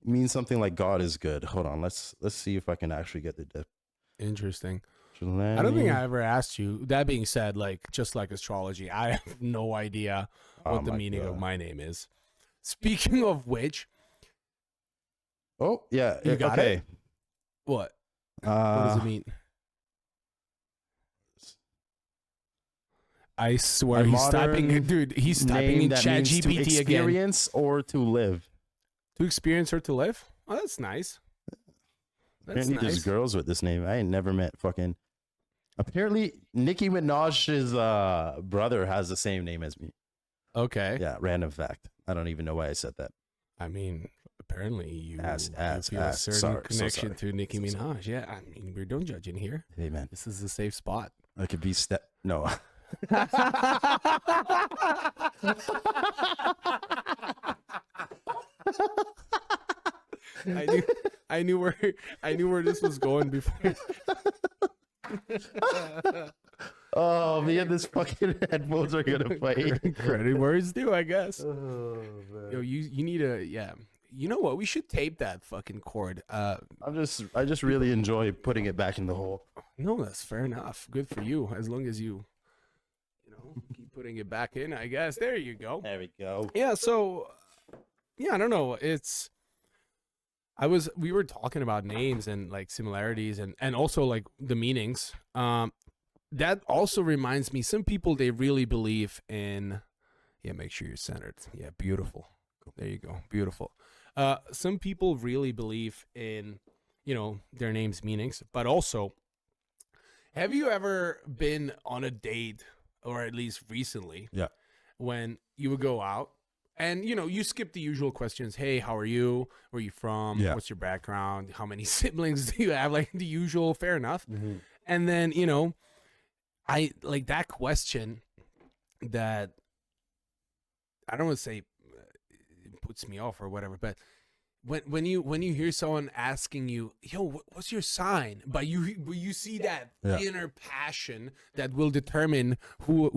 means something like God is good. Hold on, let's see if I can actually get the Interesting. Jelani. I don't think I ever asked you. That being said, like just like astrology, I have no idea what the meaning of my name is. Speaking of which, oh yeah, you got it. What? What does it mean? I swear he's typing, dude. He's typing in ChatGPT again. To experience or to live. To experience or to live? Oh, that's nice. Apparently, there's girls with this name. I ain't never met fucking. Apparently, Nicki Minaj's brother has the same name as me. Okay. Yeah, random fact. I don't even know why I said that. I mean, apparently you feel a certain sorry, connection to Nicki Minaj. Yeah, I mean, we don't judge in here. Hey, man. This is a safe spot. I could be no. I knew where this was going before. Oh, me and this fucking headphones are gonna fight. Credit where it's due, I guess. Oh, man. Yo, you need a You know what? We should tape that fucking cord. I just really enjoy putting it back in the hole. No, that's fair enough. Good for you. As long as you keep putting it back in, I guess. There you go. There we go. Yeah. So, yeah, I don't know. We were talking about names and like similarities and also like the meanings. That also reminds me, some people, they really believe in, make sure you're centered. Yeah. Beautiful. There you go. Beautiful. Some people really believe in, their name's meanings, but also, have you ever been on a date, or at least recently, when you would go out and, you skip the usual questions. Hey, how are you? Where are you from? Yeah. What's your background? How many siblings do you have? Like the usual, fair enough. Mm-hmm. And then, I like that question that I don't want to say puts me off or whatever, but when you hear someone asking you, yo, what's your sign? But you see that inner passion that will determine who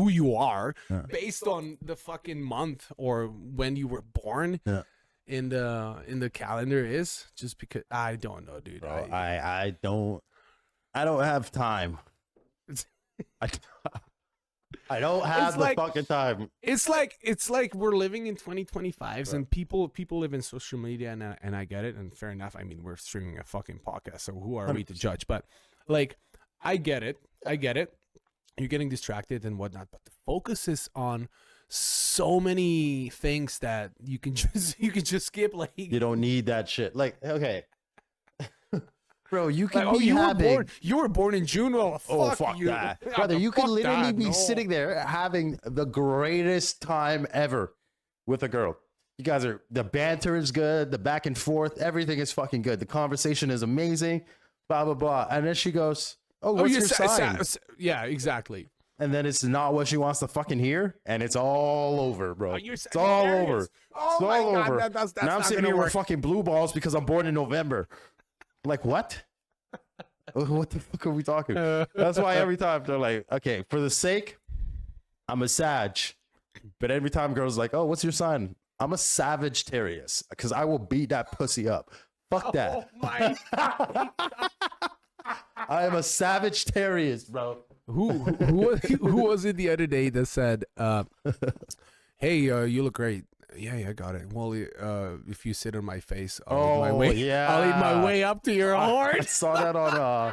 you are based on the fucking month or when you were born in the calendar is, just because I don't know, dude. Bro, I don't have time. I don't have the fucking time. It's like we're living in 2025, and people live in social media, and I get it, and fair enough. I mean, we're streaming a fucking podcast, so who are we to judge? But like, I get it. You're getting distracted and whatnot, but the focus is on so many things that you can just skip. Like, you don't need that shit. Like, okay. Bro, you can like, be you were born in June. Well, fuck you. That. Brother, you could literally be sitting there having the greatest time ever with a girl. You guys the banter is good, the back and forth, everything is fucking good. The conversation is amazing, blah, blah, blah. And then she goes, oh, what's your sign? Yeah, exactly. and then it's not what she wants to fucking hear, and it's all over, bro. Are you It's all over. Oh It's my all God, over. that's Now I'm not sitting gonna here work. with fucking blue balls because I'm born in November. Like, what? What the fuck are we talking? That's why every time they're like, okay, for the sake, I'm a Sag. But every time girls are like, oh, what's your sign? I'm a Sagittarius because I will beat that pussy up. Fuck that. Oh my God. I am a Sagittarius, bro. Who was it the other day that said, "Hey, you look great." Yeah, I got it. Well, if you sit on my face, I'll eat my way. Yeah. I'll eat my way up to your I heart. saw that on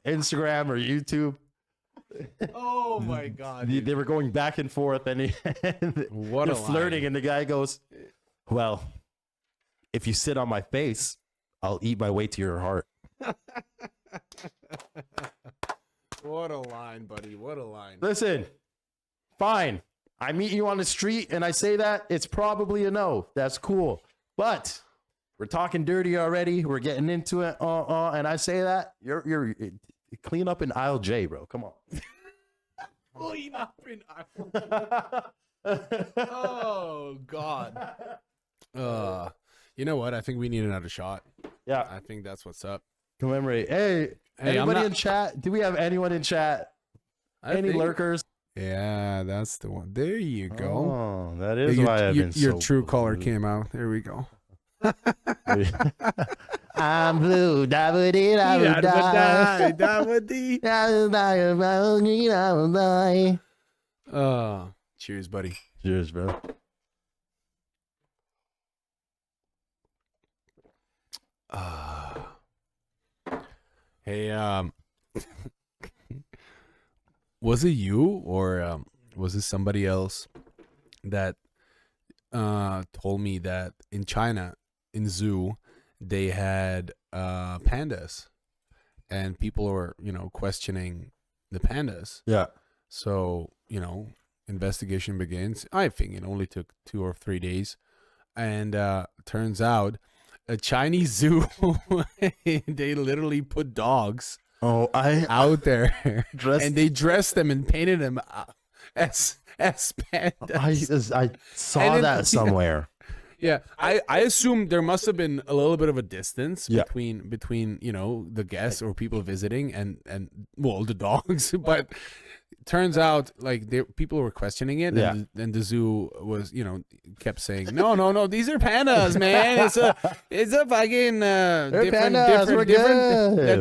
Instagram or YouTube. Oh my God! They were going back and forth, and What they're a line. flirting, and the guy goes, "Well, if you sit on my face, I'll eat my way to your heart." What a line, buddy! What a line! Listen, fine. I meet you on the street and I say that, it's probably a no. That's cool. But we're talking dirty already. We're getting into it. And I say that, you're clean up in aisle J, bro. Come on. Clean up in Oh God. You know what? I think we need another shot. Yeah. I think that's what's up. Commemorate. Hey, anybody in chat? Do we have anyone in chat? Any lurkers? Yeah, that's the one. There you go. Oh, that is why I've been your so true color blue. came out. There we go. I'm blue. Cheers, buddy. Cheers, bro. Hey, was it you or was it somebody else that told me that in China, in zoo, they had pandas, and people were, questioning the pandas. Yeah. So, investigation begins. I think it only took 2 or 3 days. And turns out a Chinese zoo, they literally put dogs out there and they dressed them and painted them as pandas. I saw that somewhere. Yeah, I assume there must have been a little bit of a distance Yeah. between the guests or people visiting and the dogs, but turns out people were questioning it, Yeah. and the zoo was kept saying no, these are pandas, man. It's a fucking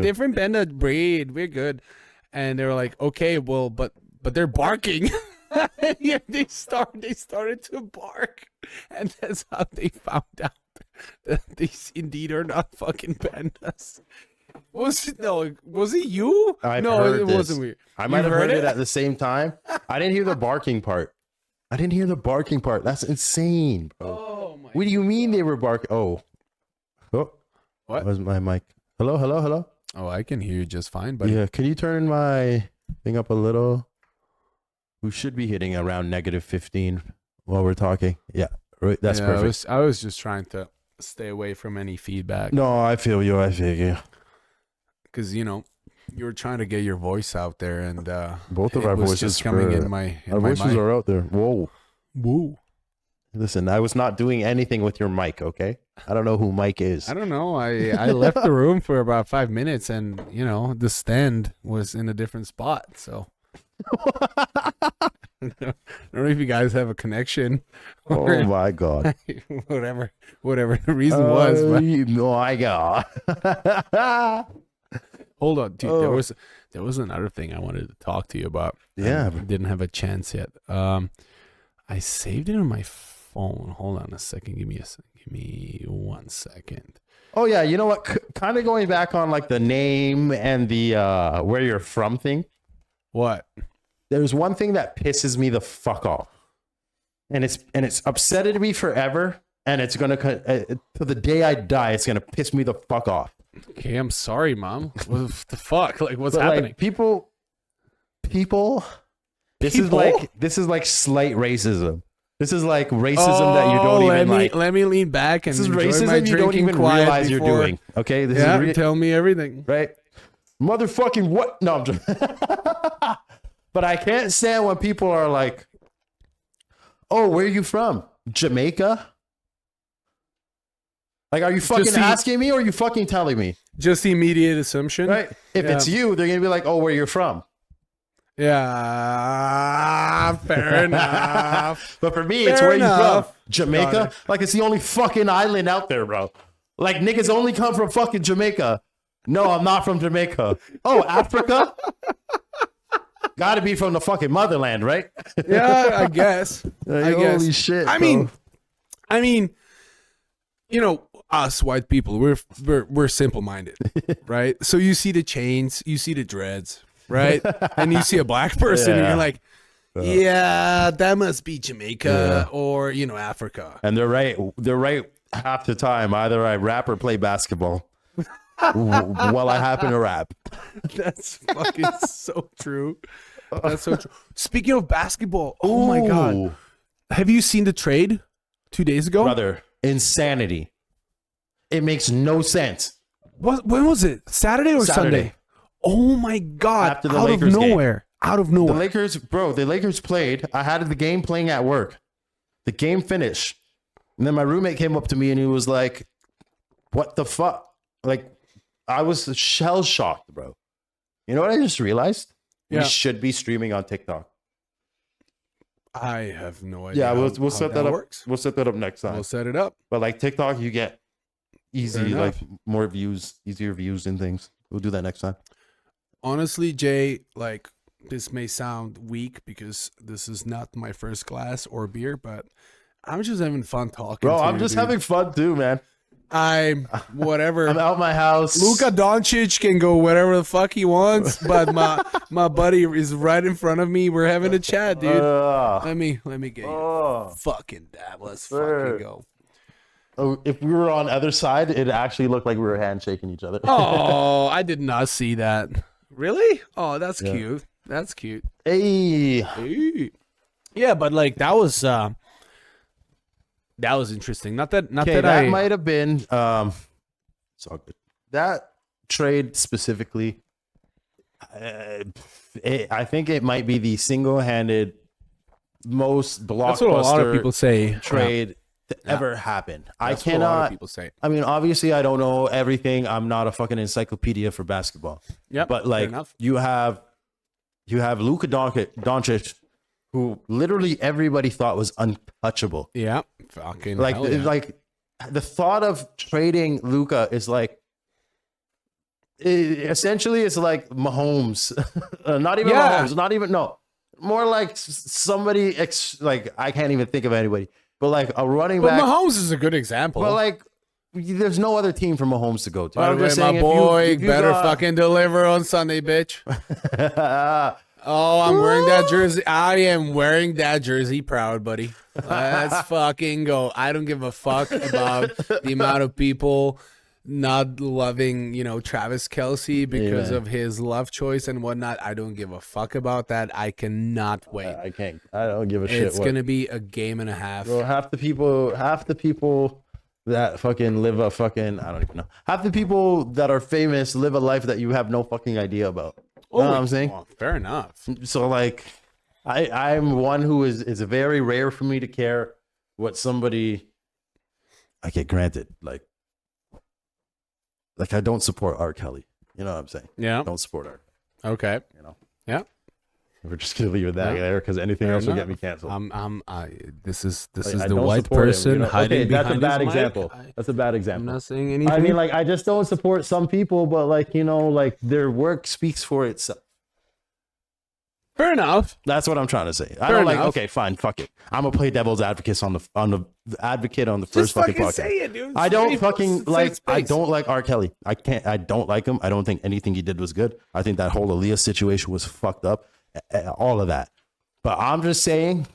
different panda breed. We're good. And they were like, okay, well, but they're barking. Yeah, they started to bark, and that's how they found out that these indeed are not fucking pandas. Was it you? I've no, heard it this. wasn't weird. I might have heard it at the same time. I didn't hear the barking part. That's insane, bro. Oh my! What do you mean they were barking? Oh. What? That was my mic. Hello. Oh, I can hear you just fine, buddy. Yeah, can you turn my thing up a little? We should be hitting around -15 while we're talking. Yeah, right. That's perfect. I was just trying to stay away from any feedback. No, I feel you. Because you were trying to get your voice out there, and Both of it our was voices just coming in our voices mic. are out there. Whoa. Woo. Listen, I was not doing anything with your mic, okay? I don't know who Mike is. I don't know. I left the room for about 5 minutes, and the stand was in a different spot. So I don't know if you guys have a connection. Oh my God. whatever the reason was. But My God. hold on, dude. There was another thing I wanted to talk to you about. Yeah. I didn't have a chance yet. I saved it on my phone. Hold on a second. Give me 1 second. Oh yeah, you know what? Kind of going back on like the name and the where you're from thing. What? There's one thing that pisses me the fuck off, and it's upsetted me forever, and it's gonna to the day I die, it's gonna piss me the fuck off. Okay, I'm sorry, Mom. What the fuck? Like, what's But, happening? like, people. This is like slight racism. This is like racism that you don't even like. Let me lean back and This is enjoy my racism you don't drinking even quiet realize you're before- doing. Okay, this Yeah, is tell me everything. right. Motherfucking what? No, I'm just. But I can't stand when people are like, "Oh, where are you from? Jamaica?" Like, are you fucking asking me or are you fucking telling me? Just the immediate assumption. Right? If it's you, they're going to be like, "Oh, where you're from?" Yeah, fair enough. But for me, it's where you from? Jamaica? Like, it's the only fucking island out there, bro. Like, niggas only come from fucking Jamaica. No, I'm not from Jamaica. Oh, Africa? Gotta be from the fucking motherland, right? Yeah, I guess. Holy shit. I mean, you know, us white people, we're simple-minded, right? So you see the chains, you see the dreads, right? And you see a black person and you're like, yeah, that must be Jamaica or, you know, Africa. And they're right half the time. Either I rap or play basketball. While I happen to rap. That's fucking so true. That's so true. Speaking of basketball, oh my God. Have you seen the trade 2 days ago? Brother, insanity. It makes no sense. When was it? Saturday or Sunday? Oh my God. After the Lakers of nowhere. Game. Out of nowhere. The Lakers played. I had the game playing at work. The game finished. And then my roommate came up to me and he was like, "What the fuck?" Like, I was shell shocked, bro. You know what I just realized? We should be streaming on TikTok. I have no idea. Yeah, we'll set that up. Works. We'll set that up next time. We'll set it up. But like TikTok, you get more views, easier views and things. We'll do that next time. Honestly, Jay, like, this may sound weak because this is not my first glass or beer, but I'm just having fun talking. Bro, I'm just having fun too, man. I'm whatever. I'm out my house. Luka Doncic can go whatever the fuck he wants, but my buddy is right in front of me. We're having a chat, dude. Let me get you fucking dab. Let's fucking go. Oh, if we were on the other side, it actually looked like we were handshaking each other. Oh, I did not see that. Really? Oh, that's cute. That's cute. Hey. Yeah, but like that was interesting. Not that that might have been it's all good. That trade specifically, I think it might be the single-handed most blockbuster that's what a lot of people say trade to ever happen. That's I cannot. What a lot of people say. I mean, obviously, I don't know everything. I'm not a fucking encyclopedia for basketball. Yeah, but like you have Luka Doncic, who literally everybody thought was untouchable. Yeah, fucking like the thought of trading Luka is like essentially it's like Mahomes, not even Mahomes, not even more like somebody like I can't even think of anybody, but like a running back. But Mahomes is a good example. But like, there's no other team for Mahomes to go to. By the way, my boy, if you better fucking deliver on Sunday, bitch. Oh, I'm wearing that jersey. I am wearing that jersey proud, buddy. Let's fucking go. I don't give a fuck about the amount of people not loving, Travis Kelce because of his love choice and whatnot. I don't give a fuck about that. I cannot wait. I can't. I don't give a shit. It's going to be a game and a half. Bro, half the people that fucking live a fucking, I don't even know. Half the people that are famous live a life that you have no fucking idea about. You know what I'm saying? Well, fair enough. So like, I'm one who is very rare for me to care what somebody. I get granted, like I don't support R. Kelly. You know what I'm saying? Yeah. I don't support R. Okay. Yeah. We're just gonna leave it that there because anything else will get me canceled. This is the white person hiding behind that's a bad his example. Mic. That's a bad example. I'm not saying anything. I mean, like, I just don't support some people, but like, their work speaks for itself. Fair enough. That's what I'm trying to say. I don't like. Okay, fine, fuck it. I'm gonna play devil's advocate on the advocate on the first fucking podcast. Say it, dude. I don't fucking like. I don't like R. Kelly. I can't. I don't like him. I don't think anything he did was good. I think that whole Aaliyah situation was fucked up. All of that. But I'm just saying,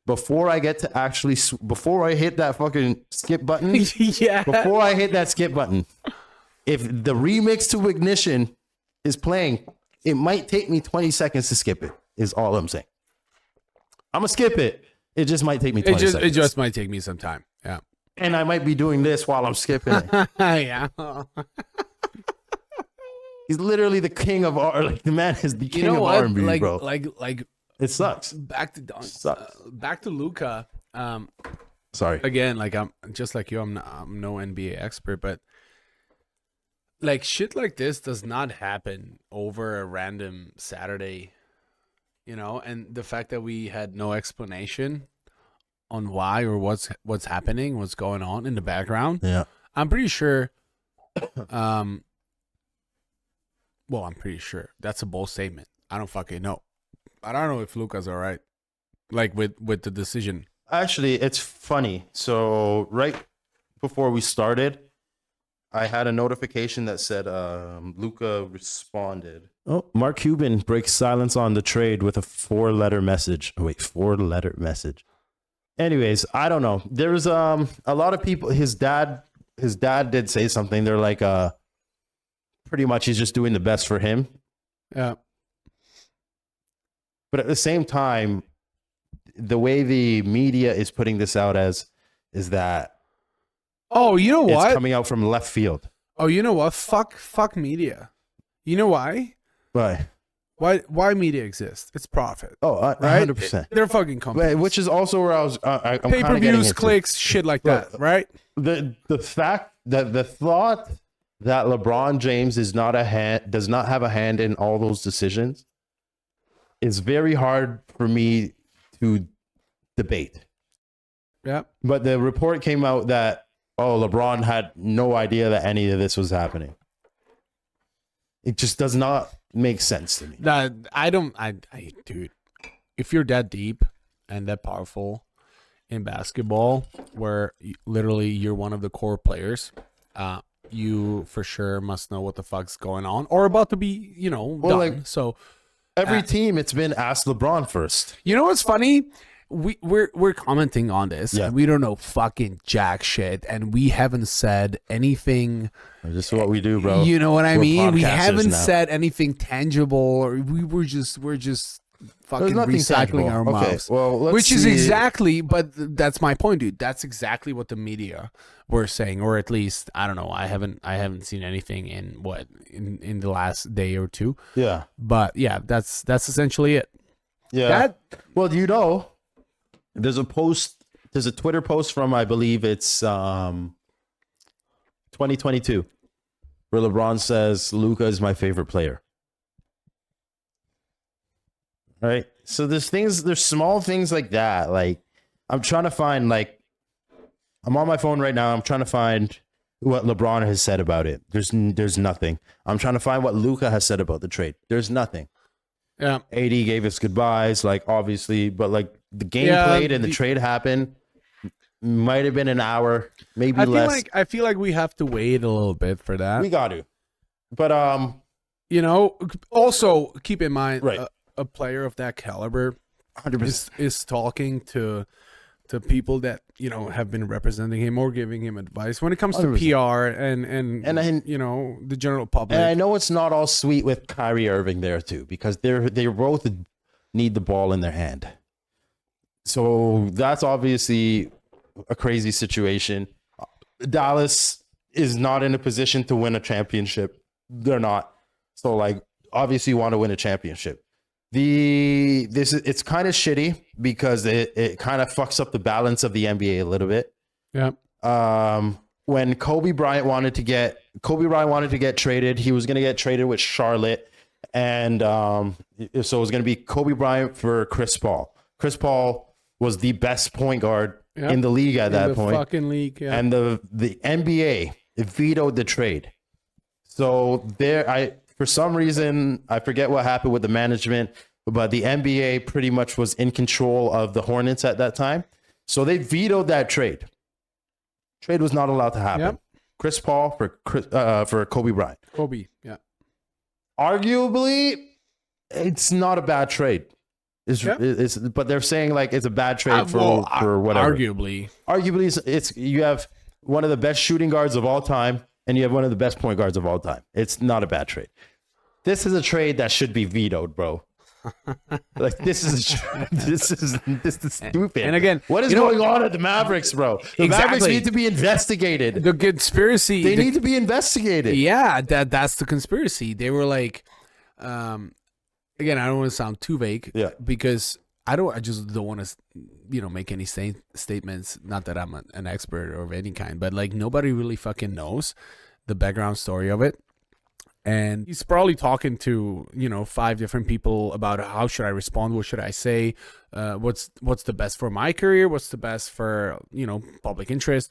before I hit that fucking skip button, before I hit that skip button, if the remix to Ignition is playing, it might take me 20 seconds to skip it, is all I'm saying. I'm going to skip it. It just might take me 20 seconds. It just might take me some time. Yeah. And I might be doing this while I'm skipping it. Yeah. He's literally the king of R. Like the man is the king You know of what? R&B, Like, bro. like It sucks. back to Don, Sucks. back to Luka. Sorry. Again, like I'm just like you. I'm no NBA expert, but like shit like this does not happen over a random Saturday, you know. And the fact that we had no explanation on why or what's happening, what's going on in the background. Yeah. I'm pretty sure. Well, I'm pretty sure that's a bold statement. I don't fucking know. I don't know if Luka's all right, like with the decision. Actually, it's funny. So right before we started, I had a notification that said Luka responded. Oh, Mark Cuban breaks silence on the trade with a 4-letter message. Oh, wait, 4-letter message. Anyways, I don't know. There was a lot of people. His dad did say something. They're like, pretty much he's just doing the best for him. Yeah. But at the same time, the way the media is putting this out as is that Oh, you know it's what? coming out from left field. Oh, you know what? Fuck media. You know why? Right. Why media exists? It's profit. Oh, Right? 100%. They're fucking companies. Which is also where I was. I'm Pay-per-views, clicks, shit like that, right? The fact that the thought that LeBron James does not have a hand in all those decisions is very hard for me to debate. Yeah. But the report came out that LeBron had no idea that any of this was happening. It just does not make sense to me. Dude, if you're that deep and that powerful in basketball, where literally you're one of the core players, you for sure must know what the fuck's going on or about to be, done. like, So every team, it's been ask LeBron first. you know what's funny? We're commenting on this. Yeah. And we don't know fucking jack shit, and we haven't said anything. This is what we do, bro. You know what I We're mean? We podcasters haven't now. said anything tangible, or we're just fucking nothing recycling tangible. our Okay, mouths. well, let's which is see. exactly, but that's my point, dude. That's exactly what the media were saying, or at least I don't know. I haven't seen anything in the last day or two. Yeah. But yeah, that's essentially it. Yeah. Well, there's a Twitter post from, I believe it's 2022, where LeBron says Luka is my favorite player. All right. So there's small things like that. Like I'm trying to find, like, I'm on my phone right now. I'm trying to find what LeBron has said about it. There's nothing. I'm trying to find what Luka has said about the trade. There's nothing. Yeah. AD gave us goodbyes, like, obviously, but like the game Yeah, played and the trade happened. Might have been an hour, maybe less. I feel like we have to wait a little bit for that. We got to. But Also keep in mind, Right. A player of that caliber 100%. is talking to people that have been representing him or giving him advice when it comes to 100%. PR and the general public. And I know it's not all sweet with Kyrie Irving there too, because they both need the ball in their hand. So that's obviously a crazy situation. Dallas is not in a position to win a championship. They're not. So like, obviously you want to win a championship. It's kind of shitty because it kind of fucks up the balance of the NBA a little bit. Yeah. When Kobe Bryant wanted to get traded, he was going to get traded with Charlotte, and so it was going to be Kobe Bryant for Chris Paul. Chris Paul was the best point guard in the league at that point. Fucking league, yeah. And the NBA vetoed the trade. So for some reason, I forget what happened with the management, but the NBA pretty much was in control of the Hornets at that time. So they vetoed that trade. Trade was not allowed to happen. Yep. Chris Paul for Kobe Bryant. Kobe, yeah. Arguably, it's not a bad trade. But they're saying like it's a bad trade for whatever. Arguably, you have one of the best shooting guards of all time, and you have one of the best point guards of all time. It's not a bad trade. This is a trade that should be vetoed, bro. Like this is stupid. And again, what is going on at the Mavericks, bro? The Mavericks need to be investigated. The conspiracy. They need to be investigated. Yeah, that's the conspiracy. They were like, again, I don't want to sound too vague. Yeah. Because I just don't want to, make any statements. Not that I'm an expert or of any kind, but like nobody really fucking knows the background story of it. And he's probably talking to, 5 different people about how should I respond? What should I say? What's the best for my career? What's the best for, public interest?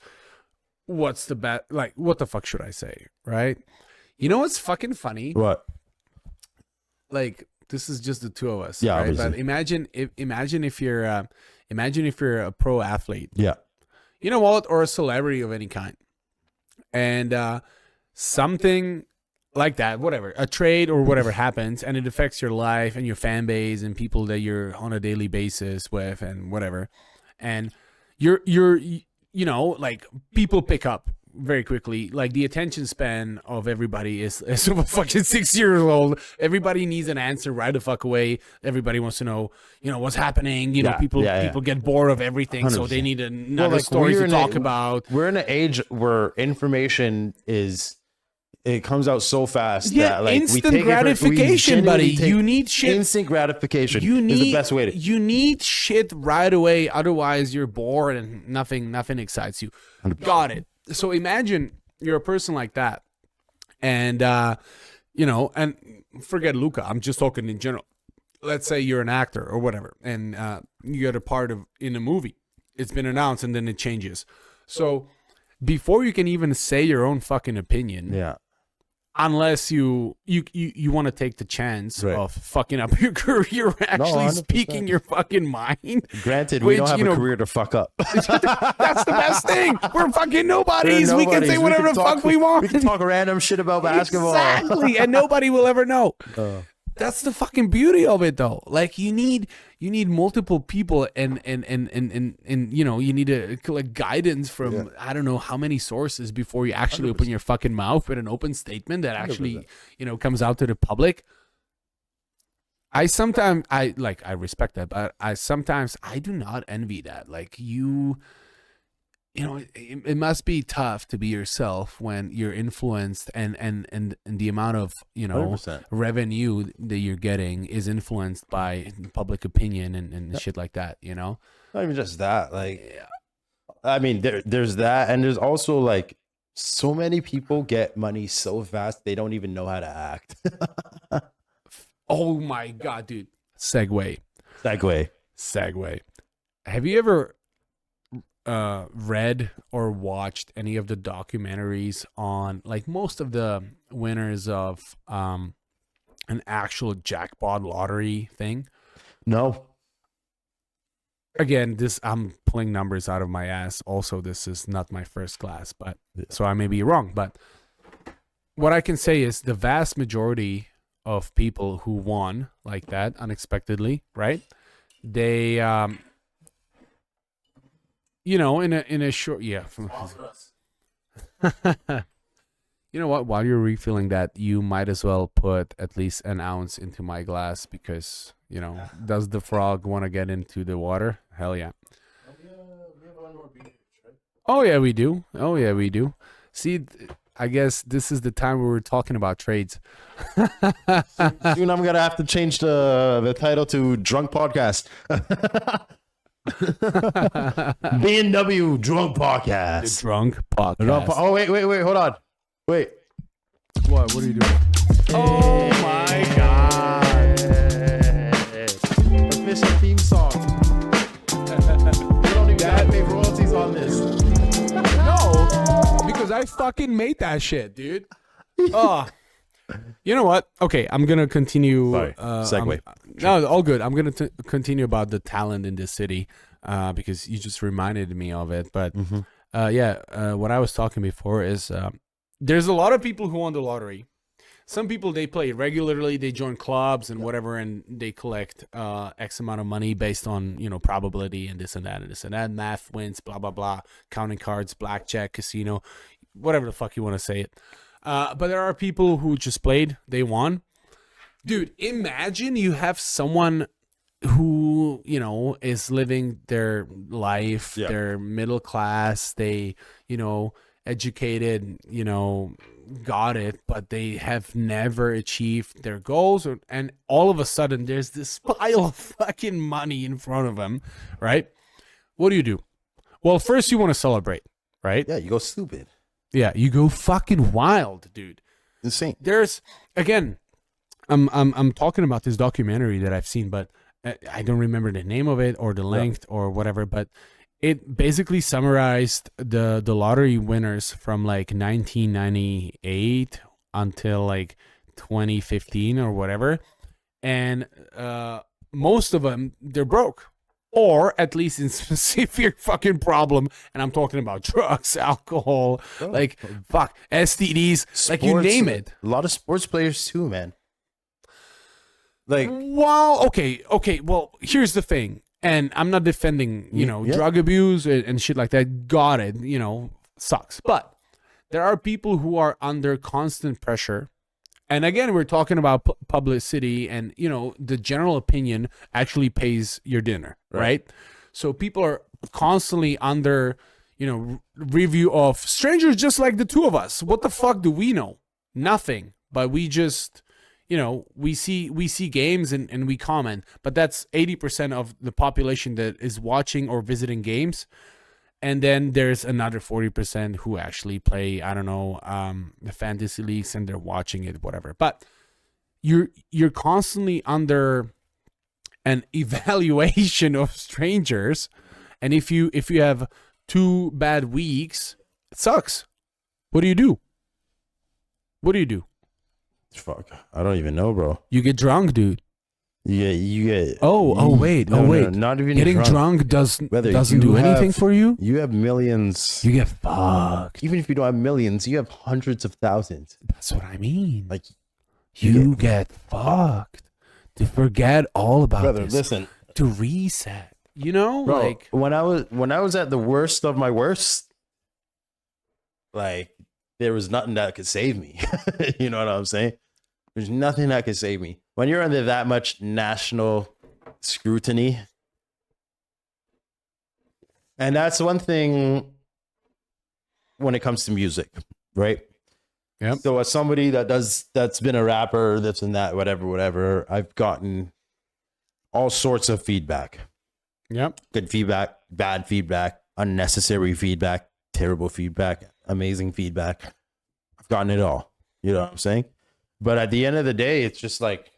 What's the best? Like, what the fuck should I say? Right? You know what's fucking funny? What? Like, this is just the two of us. Yeah. Right? Obviously. But imagine if you're a pro athlete. Yeah. You know what? Or a celebrity of any kind. And something like that, whatever, a trade or whatever happens, and it affects your life and your fan base and people that you're on a daily basis with and whatever. And you're like people pick up very quickly. Like the attention span of everybody is of a fucking 6-year-old. Everybody needs an answer right the fuck away. Everybody wants to know, what's happening. People get bored of everything, 100%. So they need another story to talk about. We're in an age where information it comes out so fast that like instant gratification, buddy. You need shit. Instant gratification is the best way to. You need shit right away, otherwise you're bored and nothing excites you. 100%. Got it. So imagine you're a person like that, and and forget Luca. I'm just talking in general. Let's say you're an actor or whatever, and you get a part in a movie. It's been announced, and then it changes. So before you can even say your own fucking opinion, unless you want to take the chance of fucking up your career, actually speaking your fucking mind. Granted, we don't have a career to fuck up. That's the best thing. We're fucking nobodies. We can say whatever the fuck we want. We can talk random shit about basketball. Exactly, and nobody will ever know. That's the fucking beauty of it, though. Like you need multiple people, and you need to collect guidance from I don't know how many sources before you actually 100%. Open your fucking mouth with an open statement that actually 100%. Comes out to the public. I respect that, but I do not envy that. Like it must be tough to be yourself when you're influenced and the amount of 100%. Revenue that you're getting is influenced by public opinion and shit like that. Not even just that. Like, I mean, there's that, and there's also like so many people get money so fast they don't even know how to act. Oh my god, dude! Segue. Have you ever read or watched any of the documentaries on like most of the winners of an actual jackpot lottery thing? No. Again, I'm pulling numbers out of my ass. Also, this is not my first class, but so I may be wrong. But what I can say is the vast majority of people who won like that unexpectedly, right? They in a short You know what? While you're refilling that, you might as well put at least an ounce into my glass because does the frog want to get into the water? Hell yeah. Oh yeah, we do. See, I guess this is the time where we're talking about trades. Soon I'm gonna have to change the title to Drunk Podcast. B&W Drunk Podcast. The Drunk Podcast. Oh wait, hold on. Wait. What are you doing? Oh my god. Official theme song. We don't even have to pay royalties on this. No, because I fucking made that shit, dude. Oh. You know what? Okay, I'm gonna continue. Sorry. Segue. No, all good. I'm gonna continue about the talent in this city because you just reminded me of it. But what I was talking before is there's a lot of people who won the lottery. Some people, they play regularly. They join clubs and whatever, and they collect X amount of money based on probability and this and that and this and that. Math wins, blah blah blah. Counting cards, blackjack, casino, whatever the fuck you want to say it. But there are people who just played, they won. Dude, imagine you have someone who, you know, is living their life, Yeah. they're middle class, they, you know, educated, you know, got it, but they have never achieved their goals, and all of a sudden there's this pile of fucking money in front of them, right? What do? Well, first you want to celebrate, right? Yeah, you go stupid. Yeah, you go fucking wild, dude. Insane. There's, again, I'm talking about this documentary that I've seen, but I don't remember the name of it or the length or whatever, but it basically summarized the lottery winners from like 1998 until like 2015 or whatever, and most of them, they're broke, or at least in severe fucking problem. And I'm talking about drugs, alcohol, like fuck, STDs, like you name it. A lot of sports players too, man. Like, Well, okay. Well, here's the thing, and I'm not defending, you know, drug abuse and shit like that. Got it. You know, sucks. But there are people who are under constant pressure. And again, we're talking about publicity, and, you know, the general opinion actually pays your dinner, right? So people are constantly under, you know, review of strangers just like the two of us. What the fuck do we know? Nothing. But we just, you know, we see games and we comment. But that's 80% of the population that is watching or visiting games. And then there's another 40% who actually play, I don't know, the fantasy leagues, and they're watching it, whatever. But you're constantly under an evaluation of strangers, and if you have 2 bad weeks, it sucks. What do you do? fuck, I don't even know, bro. You get drunk, dude. Yeah, you get. Wait. No, not even Getting drunk doesn't you do anything have- for you. You have millions. You get fucked. Even if you don't have millions, you have hundreds of thousands. That's what I mean. Like, you get fucked. To forget all about brother, this. listen, To reset. You know, bro. like, when I was at the worst of my worst, like, there was nothing that could save me. You know what I'm saying? There's nothing that could save me. When you're under that much national scrutiny, and that's one thing when it comes to music, right? Yep. So as somebody that's been a rapper, this and that, whatever, I've gotten all sorts of feedback. yep. Good feedback, bad feedback, unnecessary feedback, terrible feedback, amazing feedback. I've gotten it all. You know what I'm saying? But at the end of the day, it's just like,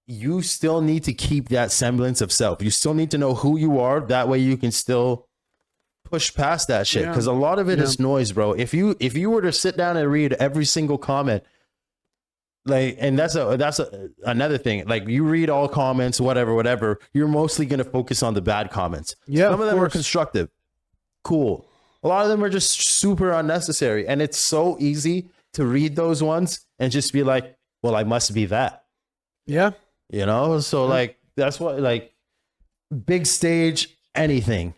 you still need to keep that semblance of self. You still need to know who you are. That way you can still push past that shit. Yeah. Because a lot of it is noise, bro. If you were to sit down and read every single comment, like, and that's another thing. Like, you read all comments, whatever, you're mostly going to focus on the bad comments. Yeah, Some of of them are course. constructive. Cool. A lot of them are just super unnecessary. And it's so easy to read those ones and just be like, well, I must be that. Yeah. You know? So like, that's what, like, big stage, anything,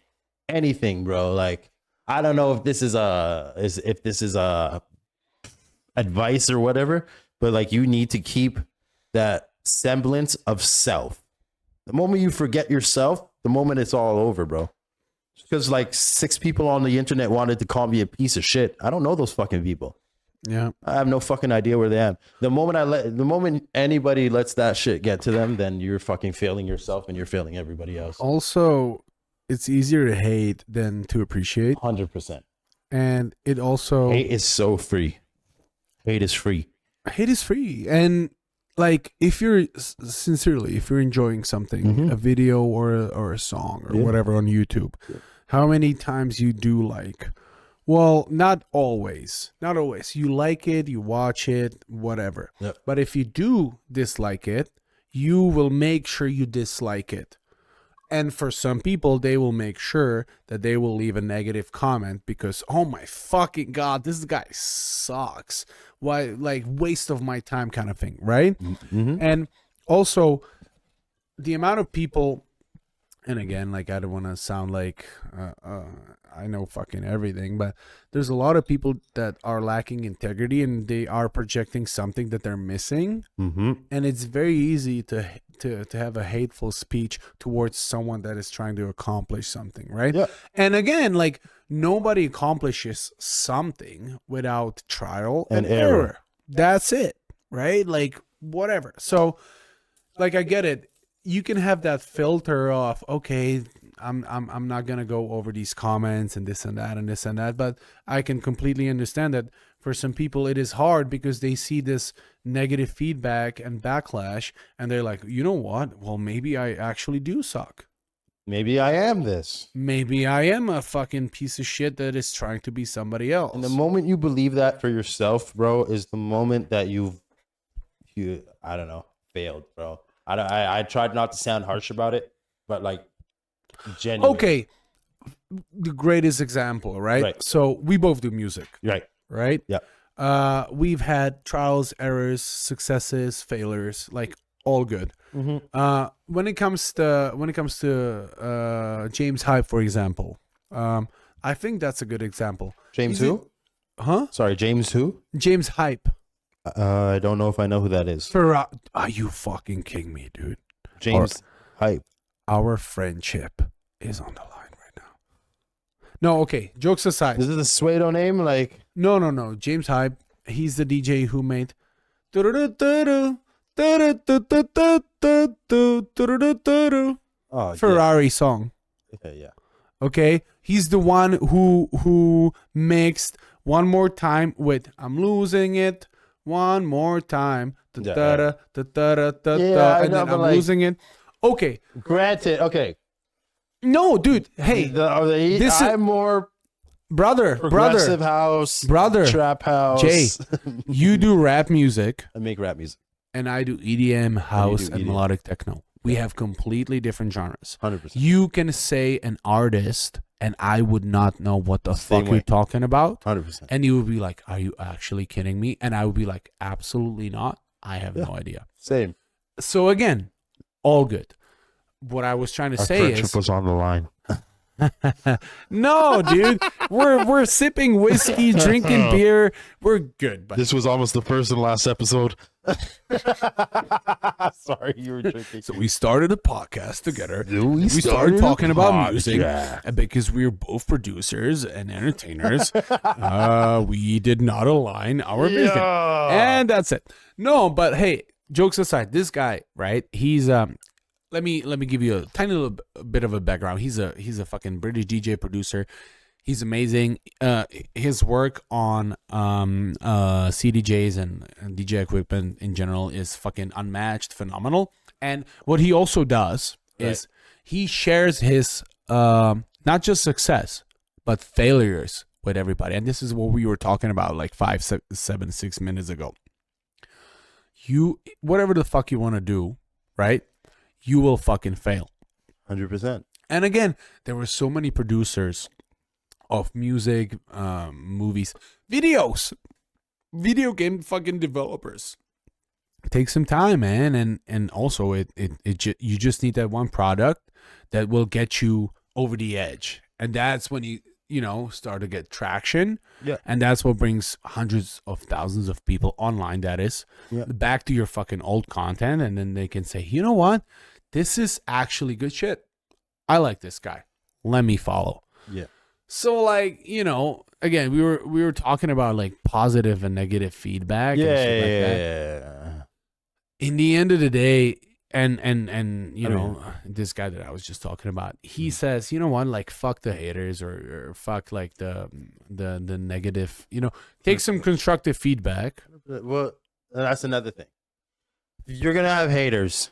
bro. Like, I don't know if this is a advice or whatever, but like, you need to keep that semblance of self. The moment you forget yourself, the moment it's all over, bro. Because like 6 people on the internet wanted to call me a piece of shit. I don't know those fucking people. Yeah. I have no fucking idea where they are. The moment anybody lets that shit get to them, then you're fucking failing yourself and you're failing everybody else. Also, it's easier to hate than to appreciate. 100%. And it also... Hate is so free. Hate is free. Hate is free. And like, if you're sincerely, if you're enjoying something, a video or a song or whatever on YouTube, how many times you do like... Well, not always. Not always. You like it, you watch it, whatever. Yep. But if you do dislike it, you will make sure you dislike it. And for some people, they will make sure that they will leave a negative comment because, oh my fucking God, this guy sucks. Why, like, waste of my time kind of thing, right? Mm-hmm. And also, the amount of people and again, like I don't want to sound like I know fucking everything, but there's a lot of people that are lacking integrity and they are projecting something that they're missing, and it's very easy to have a hateful speech towards someone that is trying to accomplish something, right? Yeah. And again, like nobody accomplishes something without trial and error. That's it, right? Like whatever. So, like I get it. You can have that filter of, okay, I'm not gonna go over these comments and this and that and this and that, but I can completely understand that for some people it is hard because they see this negative feedback and backlash and they're like, you know what? Well, maybe I actually do suck. Maybe I am this. Maybe I am a fucking piece of shit that is trying to be somebody else. And the moment you believe that for yourself, bro, is the moment that you I don't know, failed, bro. I tried not to sound harsh about it, but like genuine. Okay. The greatest example, right? Right. So we both do music, Right. right? Yeah. We've had trials, errors, successes, failures, like all good. When it comes to James Hype, for example, I think that's a good example. James who? Huh? Sorry, James who? James Hype. I don't know if I know who that is. Are you fucking kidding me, dude? James Hype. Our friendship is on the line right now. No, okay. Jokes aside. Is it a Suedo name? Like No. James Hype. He's the DJ who made Ferrari song. Yeah. Okay, he's the one who mixed One More Time with I'm Losing It One More Time, and then I'm losing it. Okay, Granted, okay. no, dude. Hey, I'm more progressive house, trap house. Jay, you do rap music, I make rap music. and I do EDM, house, and EDM. melodic techno. We have completely different genres. 100%. You can say an artist, and I would not know what the Same fuck you're way. talking about. 100%. And you would be like, are you actually kidding me? And I would be like, absolutely not. I have no idea. Same. So again, all good. What I was trying to say is, was on the line. no, dude, we're sipping whiskey, drinking beer. We're good. But This was almost the first and last episode. Sorry, you were drinking. so we started a podcast together. We started talking about music podcast. because we were both producers and entertainers. We did not align our vision, and that's it. No, but hey, jokes aside, this guy, right? He's Let me give you a tiny little bit of a background. He's a fucking British DJ producer. He's amazing. His work on CDJs and DJ equipment in general is fucking unmatched, phenomenal. And what he also does is he shares his not just success but failures with everybody. And this is what we were talking about like 6 minutes ago. You whatever the fuck you want to do, right? You will fucking fail. 100%. And again, there were so many producers of music, movies, videos, video game fucking developers. Take some time, man, and also you just need that one product that will get you over the edge, and that's when you start to get traction. Yeah. And that's what brings hundreds of thousands of people online. That is back to your fucking old content, and then they can say, you know what? This is actually good shit. I like this guy. Let me follow. Yeah. So like, again, we were talking about like positive and negative feedback and shit like that. In the end of the day, and this guy that I was just talking about, he says, you know what, like fuck the haters or fuck like the negative, take some constructive feedback. Well, that's another thing. You're gonna have haters.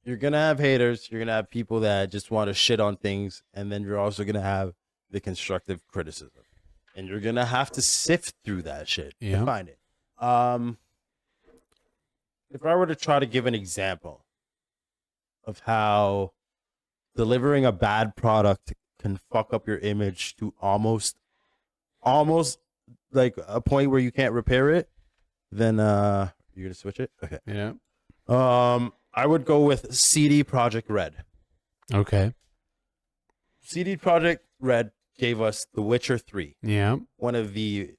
You're going to have haters. You're going to have people that just want to shit on things. And then you're also going to have the constructive criticism. And you're going to have to sift through that shit to find it. If I were to try to give an example of how delivering a bad product can fuck up your image to almost like a point where you can't repair it, then you're going to switch it? Okay. Yeah. I would go with CD Projekt Red. Okay. CD Projekt Red gave us The Witcher 3, Yeah. one of the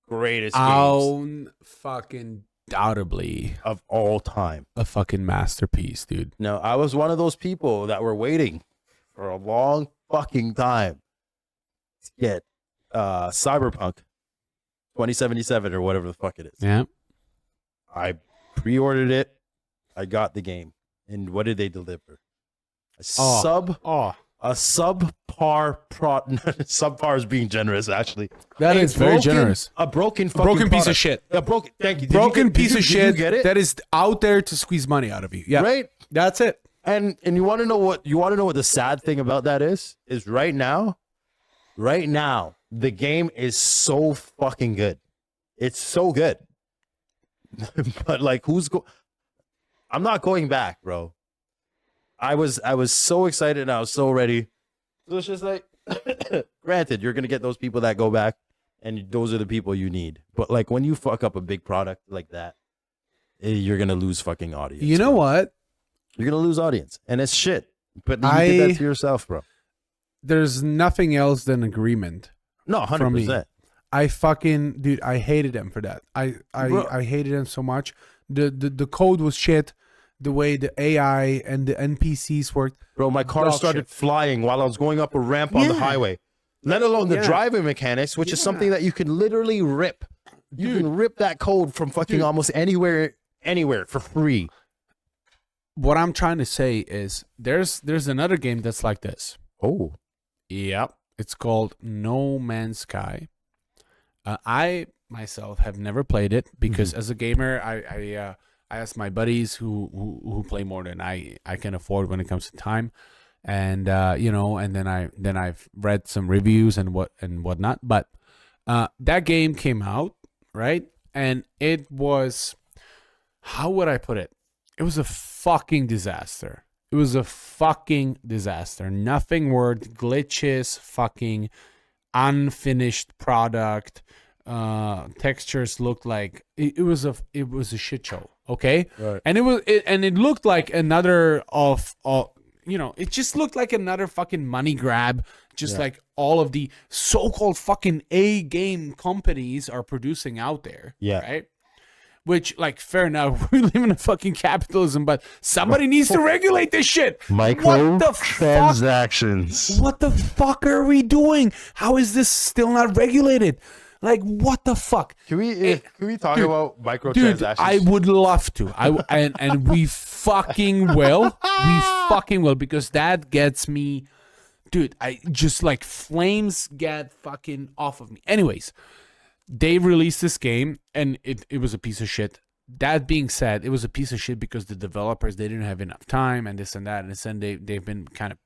greatest games Fucking doubtably of all time. a fucking masterpiece, dude. Now, I was one of those people that were waiting for a long fucking time to get Cyberpunk 2077 or whatever the fuck it is. Yeah. I pre-ordered it. I got the game. And what did they deliver? A subpar subpar is being generous, actually. That is very generous. A broken fucking Broken piece product. of shit. A broken. Thank you. Piece of shit Did you get it? that is out there to squeeze money out of you. Yeah. Right. That's it. And you want to know what the sad thing about that is right now, the game is so fucking good. It's so good. But like, I'm not going back, bro. I was so excited and I was so ready. So it's just like, granted, you're gonna get those people that go back, and those are the people you need. But like, when you fuck up a big product like that, you're gonna lose fucking audience. You know what? You're gonna lose audience, and it's shit. But you did that to yourself, bro. There's nothing else than agreement. No, 100%. I fucking dude, I hated them for that. I hated them so much. The code was shit. The way the AI and the NPCs worked. Bro, my car started flying while I was going up a ramp on the highway. Let alone the driving mechanics, which is something that you can literally rip. You can rip that code from fucking almost anywhere for free. What I'm trying to say is there's another game that's like this. Oh. Yep. It's called No Man's Sky. I myself have never played it because as a gamer, I ask my buddies who play more than I can afford when it comes to time, and and then I've read some reviews and whatnot. But that game came out, right, and it was, how would I put it? It was a fucking disaster. It was a fucking disaster. Nothing worked. Glitches. Fucking unfinished product. Textures looked like it was a shit show. Okay, right. And it looked like another it just looked like another fucking money grab. Just like all of the so-called fucking A game companies are producing out there. Yeah. Right. Which, like, fair enough, we live in a fucking capitalism, but somebody needs to regulate this shit. Microtransactions. What the fuck are we doing? How is this still not regulated? Like, what the fuck? Can we talk about microtransactions? Dude, I would love to. And we fucking will. We fucking will, because that gets me, dude. I just like flames get fucking off of me. Anyways, they released this game and it was a piece of shit. That being said, it was a piece of shit because the developers, they didn't have enough time and this and that, and then they've been kind of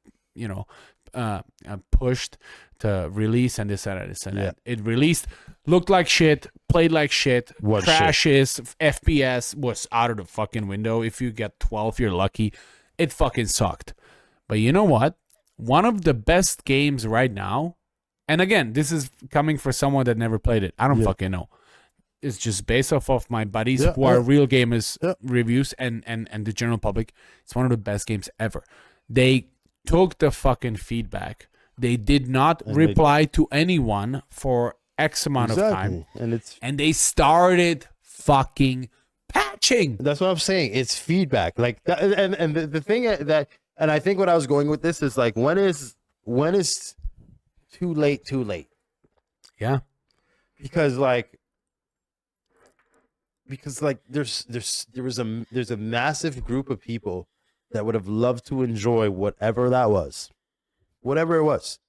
pushed to release and this and that, this and that. It released, looked like shit, played like shit, crashes, FPS was out of the fucking window. If you get 12, you're lucky. It fucking sucked. But you know what? One of the best games right now, and again, this is coming for someone that never played it. I don't fucking know. It's just based off of my buddies who are real gamers reviews and the general public. It's one of the best games ever. They took the fucking feedback. They did not reply to anyone for X amount of time. And they started fucking patching. That's what I'm saying. It's feedback. Like that, and the thing that, and I think what I was going with this is like, when is too late? Yeah. Because there's a massive group of people that would have loved to enjoy whatever it was.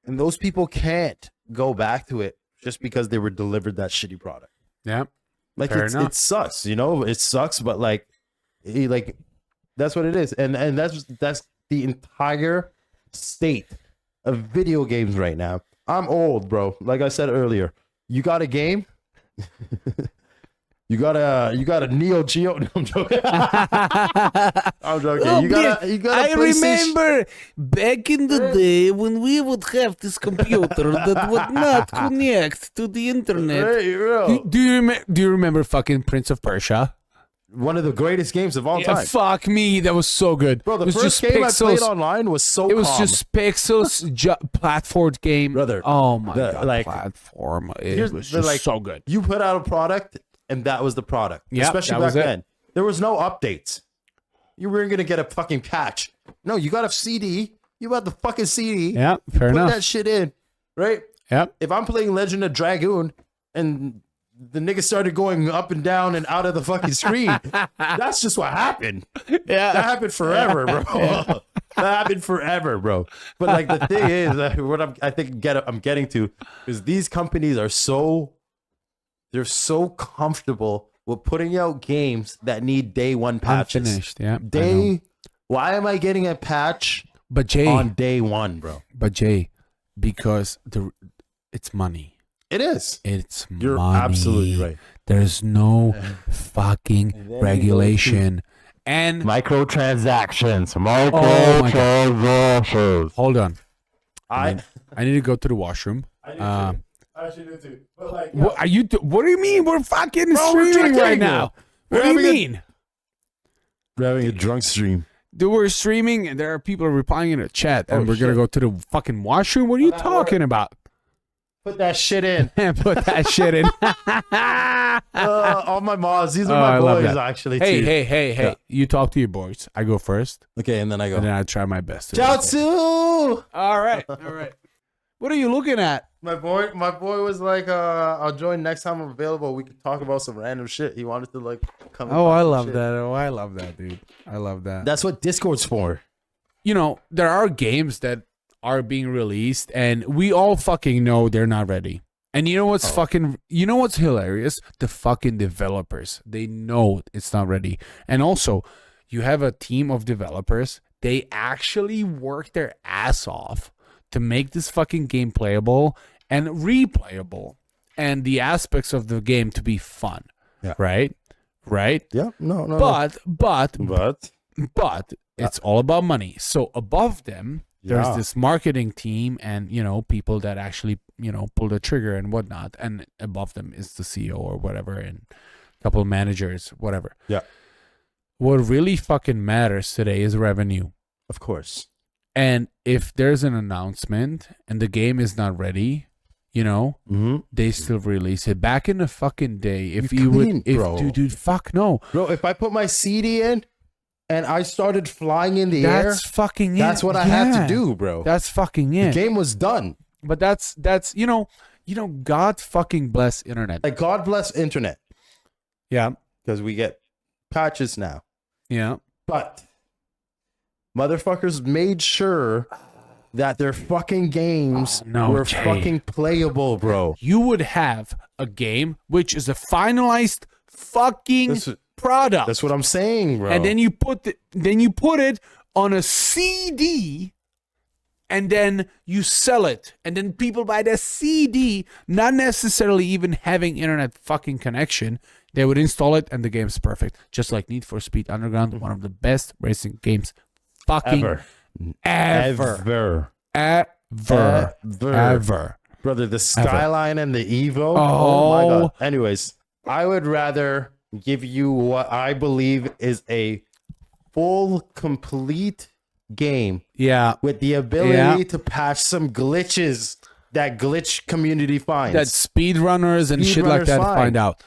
And those people can't go back to it just because they were delivered that shitty product. Yeah. Like it sucks, it sucks, but like that's what it is. And that's the entire state of video games right now. I'm old, bro. Like I said earlier, you got a game. You got a Neo Geo. No, I'm joking. I'm joking. Oh, you got I remember back in the day when we would have this computer that would not connect to the internet. Hey, bro. Do you remember fucking Prince of Persia? one of the greatest games of all Yeah, time. fuck me, that was so good. Bro, the It was first just game I played pixels. online was so It was calm. just pixels, platform game. Brother, Oh my the- god, like, platform. It here's was the, just like, so good. you put out a product, and that was the product. Yeah, Especially that back was it. then. There was no updates. You weren't going to get a fucking patch. No, you got a CD. You got the fucking CD. Yeah, fair Put enough. that shit in, right? Yep. If I'm playing Legend of Dragoon and the nigga started going up and down and out of the fucking screen, that's just what happened. That Yeah. happened forever, bro. That happened forever, bro. But like the thing is, what I'm getting to is these companies are they're so comfortable with putting out games that need day one patches. Unfinished. Yeah. I know. Why am I getting a patch But Jay, on day one, bro? because it's money. It is. It's You're money. absolutely right. There's no fucking And then you go regulation. And Microtransactions. Microtransactions. Hold on. I need to go to the washroom. I should do too. But like, What are you? What do you mean? We're fucking Bro, we're streaming right drinking. now. We're What do you having a- mean? we're having a drunk stream. Dude, we're streaming and there are people replying in the chat, and Oh, we're gonna shit. go to the fucking washroom. What are you that talking about? Put that shit in. Put that shit in. All my mods. These are Oh, my I love boys, that. actually. Hey, too. hey. Yeah. You talk to your boys. I go first, Okay, and then I go. and then I try my best. to- Jiaozu! All right. What are you looking at? My boy was like, I'll join next time I'm available. We could talk about some random shit. He wanted to like come. and Oh, talk I some love shit. that. Oh, I love that, dude. I love that. That's what Discord's for. You know, there are games that are being released, and we all fucking know they're not ready. And you know what's you know what's hilarious? The fucking developers. They know it's not ready. And also, you have a team of developers. They actually work their ass off to make this fucking game playable and replayable, and the aspects of the game to be fun. Yeah. Right? Yeah. No. But But it's all about money. So above them, there's Yeah. this marketing team and, you know, people that actually, you know, pull the trigger and whatnot. And above them is the CEO or whatever, and a couple of managers, whatever. Yeah. What really fucking matters today is revenue. of course. And if there's an announcement and the game is not ready, you know, Mm-hmm. they still release it. Back in the fucking day, if You you would, couldn't, if bro. dude, fuck no. Bro, if I put my CD in and I started flying in the air, That's fucking it. that's what I had Yeah. to do, bro. That's fucking The it. game was done. But that's you know, God fucking bless internet. Like, God bless internet Yeah, because we get patches now. yeah. But motherfuckers made sure that their fucking games Oh, no, were Jay. fucking playable, bro. You would have a game which is a finalized fucking product, That's what I'm saying, bro. and then you put it on a CD, and then you sell it, and then people buy the CD, not necessarily even having internet fucking connection. They would install it, and the game's perfect. Just like Need for Speed Underground, one of the best racing games fucking Ever. ever. Brother, the Skyline and the Evo. Oh. My God. Anyways, I would rather give you what I believe is a full, complete game Yeah. with the ability Yeah. to patch some glitches that glitch community finds. That speedrunners and shit like Speedrunners that fine. find out.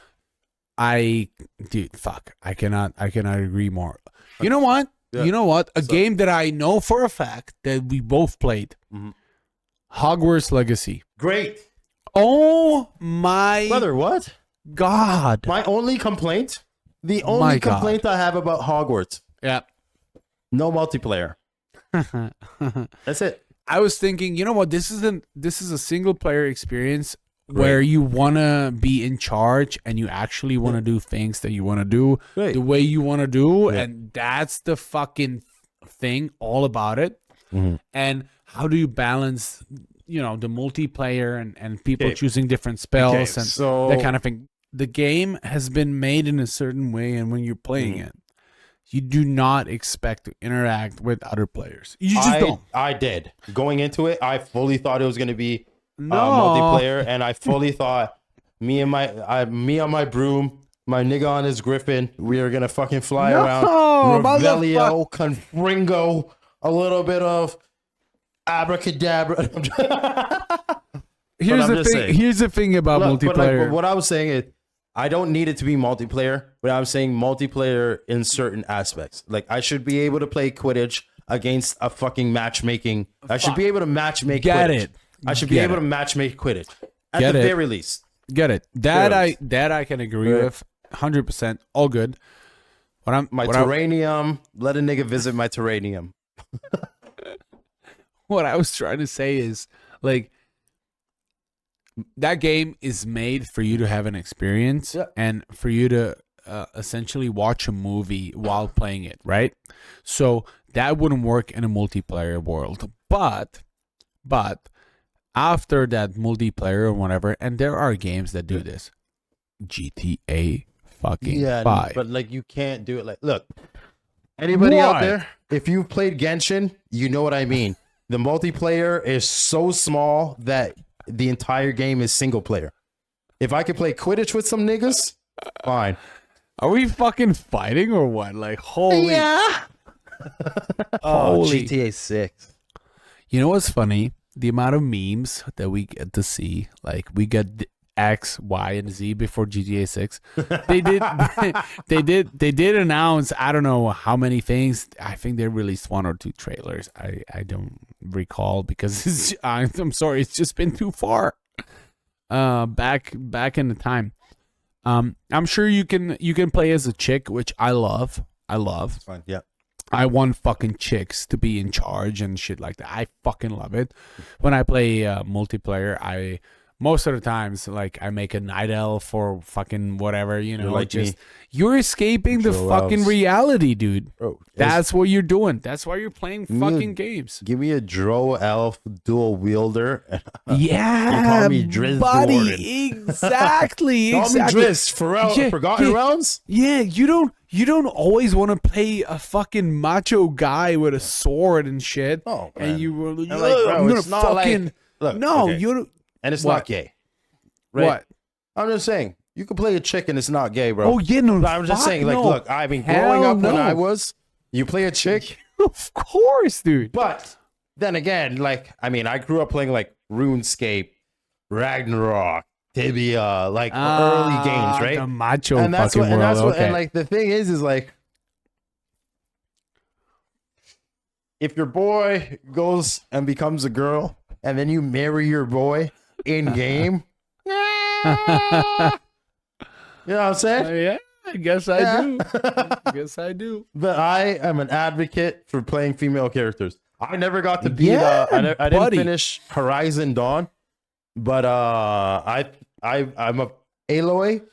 Dude, fuck. I cannot agree more. You know what? Yeah. You know what? A game that I know for a fact that we both played. Mhm. Hogwarts Legacy. Great. Oh my Brother, what? God. My only complaint, the My only God. complaint I have about Hogwarts, Yeah. no multiplayer. That's it. I was thinking, you know what? This is a single player experience where you want to be in charge and you actually want to do things that you want to do Right. the way you want to do. Yeah. And that's the fucking thing all about it. Mhm. And how do you balance, you know, the multiplayer and people Okay. choosing different spells Okay, and so that kind of thing. The game has been made in a certain way, and when you're playing Mhm. it, you do not expect to interact with other players. You just don't. I did. Going into it, I fully thought it was going to be No. multiplayer, and I fully thought me on my broom my nigga on his Griffin. We are gonna fucking fly No, around. Revelio, Confringo, a little bit of abracadabra. Here's I'm the just thing. saying. Here's the thing about multiplayer. But what I was saying is, I don't need it to be multiplayer, but I'm saying multiplayer in certain aspects. Like, I should be able to play Quidditch against a fucking matchmaking. I should be able to matchmake Get Quidditch. it. I should be able to matchmake Quidditch at Get the it. very least. Get it. That I can agree Right. with. 100%. All good. My terranium. Let a nigga visit my terranium. What I was trying to say is, like, that game is made for you to have an experience and for you to essentially watch a movie while playing it, right? So that wouldn't work in a multiplayer world. But after that multiplayer or whatever, and there are games that do this, GTA fucking 5. But like, you can't do it. Like, look, anybody out there, if you've played Genshin, you know what I mean. The multiplayer is so small that the entire game is single player. If I could play Quidditch with some niggas, fine. Are we fucking fighting or what? Like, holy. Holy. GTA 6. You know what's funny? The amount of memes that we get to see, like, we get X, Y, and Z before GTA 6. They did announce, I don't know how many things. I think they released 1 or 2 trailers. I don't recall because I'm sorry, it's just been too far. Back in the time. I'm sure you can play as a chick, which I love. It's fine. Yeah. I want fucking chicks to be in charge and shit like that. I fucking love it. When I play multiplayer, most of the times, like, I make a night elf for fucking whatever, you know. Like just me. You're escaping the Joe fucking Elves. reality, dude. Bro, That's what you're doing. That's why you're playing fucking games. give me a Dro elf dual wielder. Yeah, You call me Driz buddy. Warden. Exactly. Call me exactly. Driz. Yeah, Forgotten yeah. Realms? Yeah, you don't always want to play a fucking macho guy with a sword and shit. Oh, and man. you were like, And, like, bro, I'm gonna it's not fucking like- look, no, okay. you don't. And it's What? not gay. Right? What? I'm just saying, you can play a chick and it's not gay, bro. Oh yeah, no. I'm just fuck saying, like, no. look, I mean, growing Hell up when no. I was, you play a chick, Of course, dude. but then again, like, I mean, I grew up playing like RuneScape, Ragnarok, Tibia, like early games, right? The macho And that's fucking what, and world. that's what, okay. and like the thing is like, if your boy goes and becomes a girl, and then you marry your boy in game, you know what I'm saying? Yeah, I guess I Yeah. do. Guess I do. But I am an advocate for playing female characters. I never got to beat. Yeah, I didn't buddy. finish Horizon Dawn, but I'm a Aloy.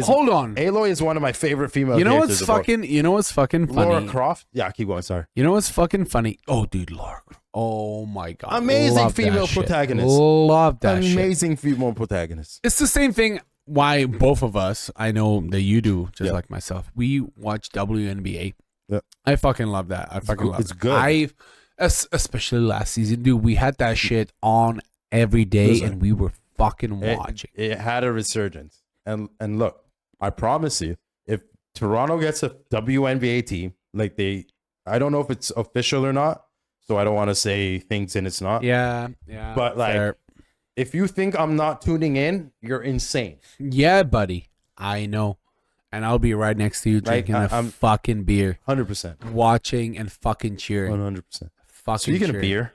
Hold on. Aloy is one of my favorite female. You know characters what's of all. fucking? You know what's fucking funny? Laura Croft. Yeah, keep going. Sorry. You know what's fucking funny? Oh, dude, Laura. Oh my god. Amazing Love that female shit. protagonist. Love that shit. Amazing female protagonist. It's the same thing. Why both of us? I know that you do, just Yeah. like myself. We watch WNBA. Yeah. I fucking love that. I fucking love it. It's good. Especially last season, dude. We had that shit on every day, Listen. and we were fucking watching. It had a resurgence. And look, I promise you, if Toronto gets a WNBA team, like I don't know if it's official or not, so I don't want to say things and it's not. Yeah. But like, fair. if you think I'm not tuning in, you're insane. Yeah, buddy. I know. And I'll be right next to you Like, drinking a I'm- fucking beer, 100%. watching and fucking cheering. 100%. Fucking So you get a cheering. beer.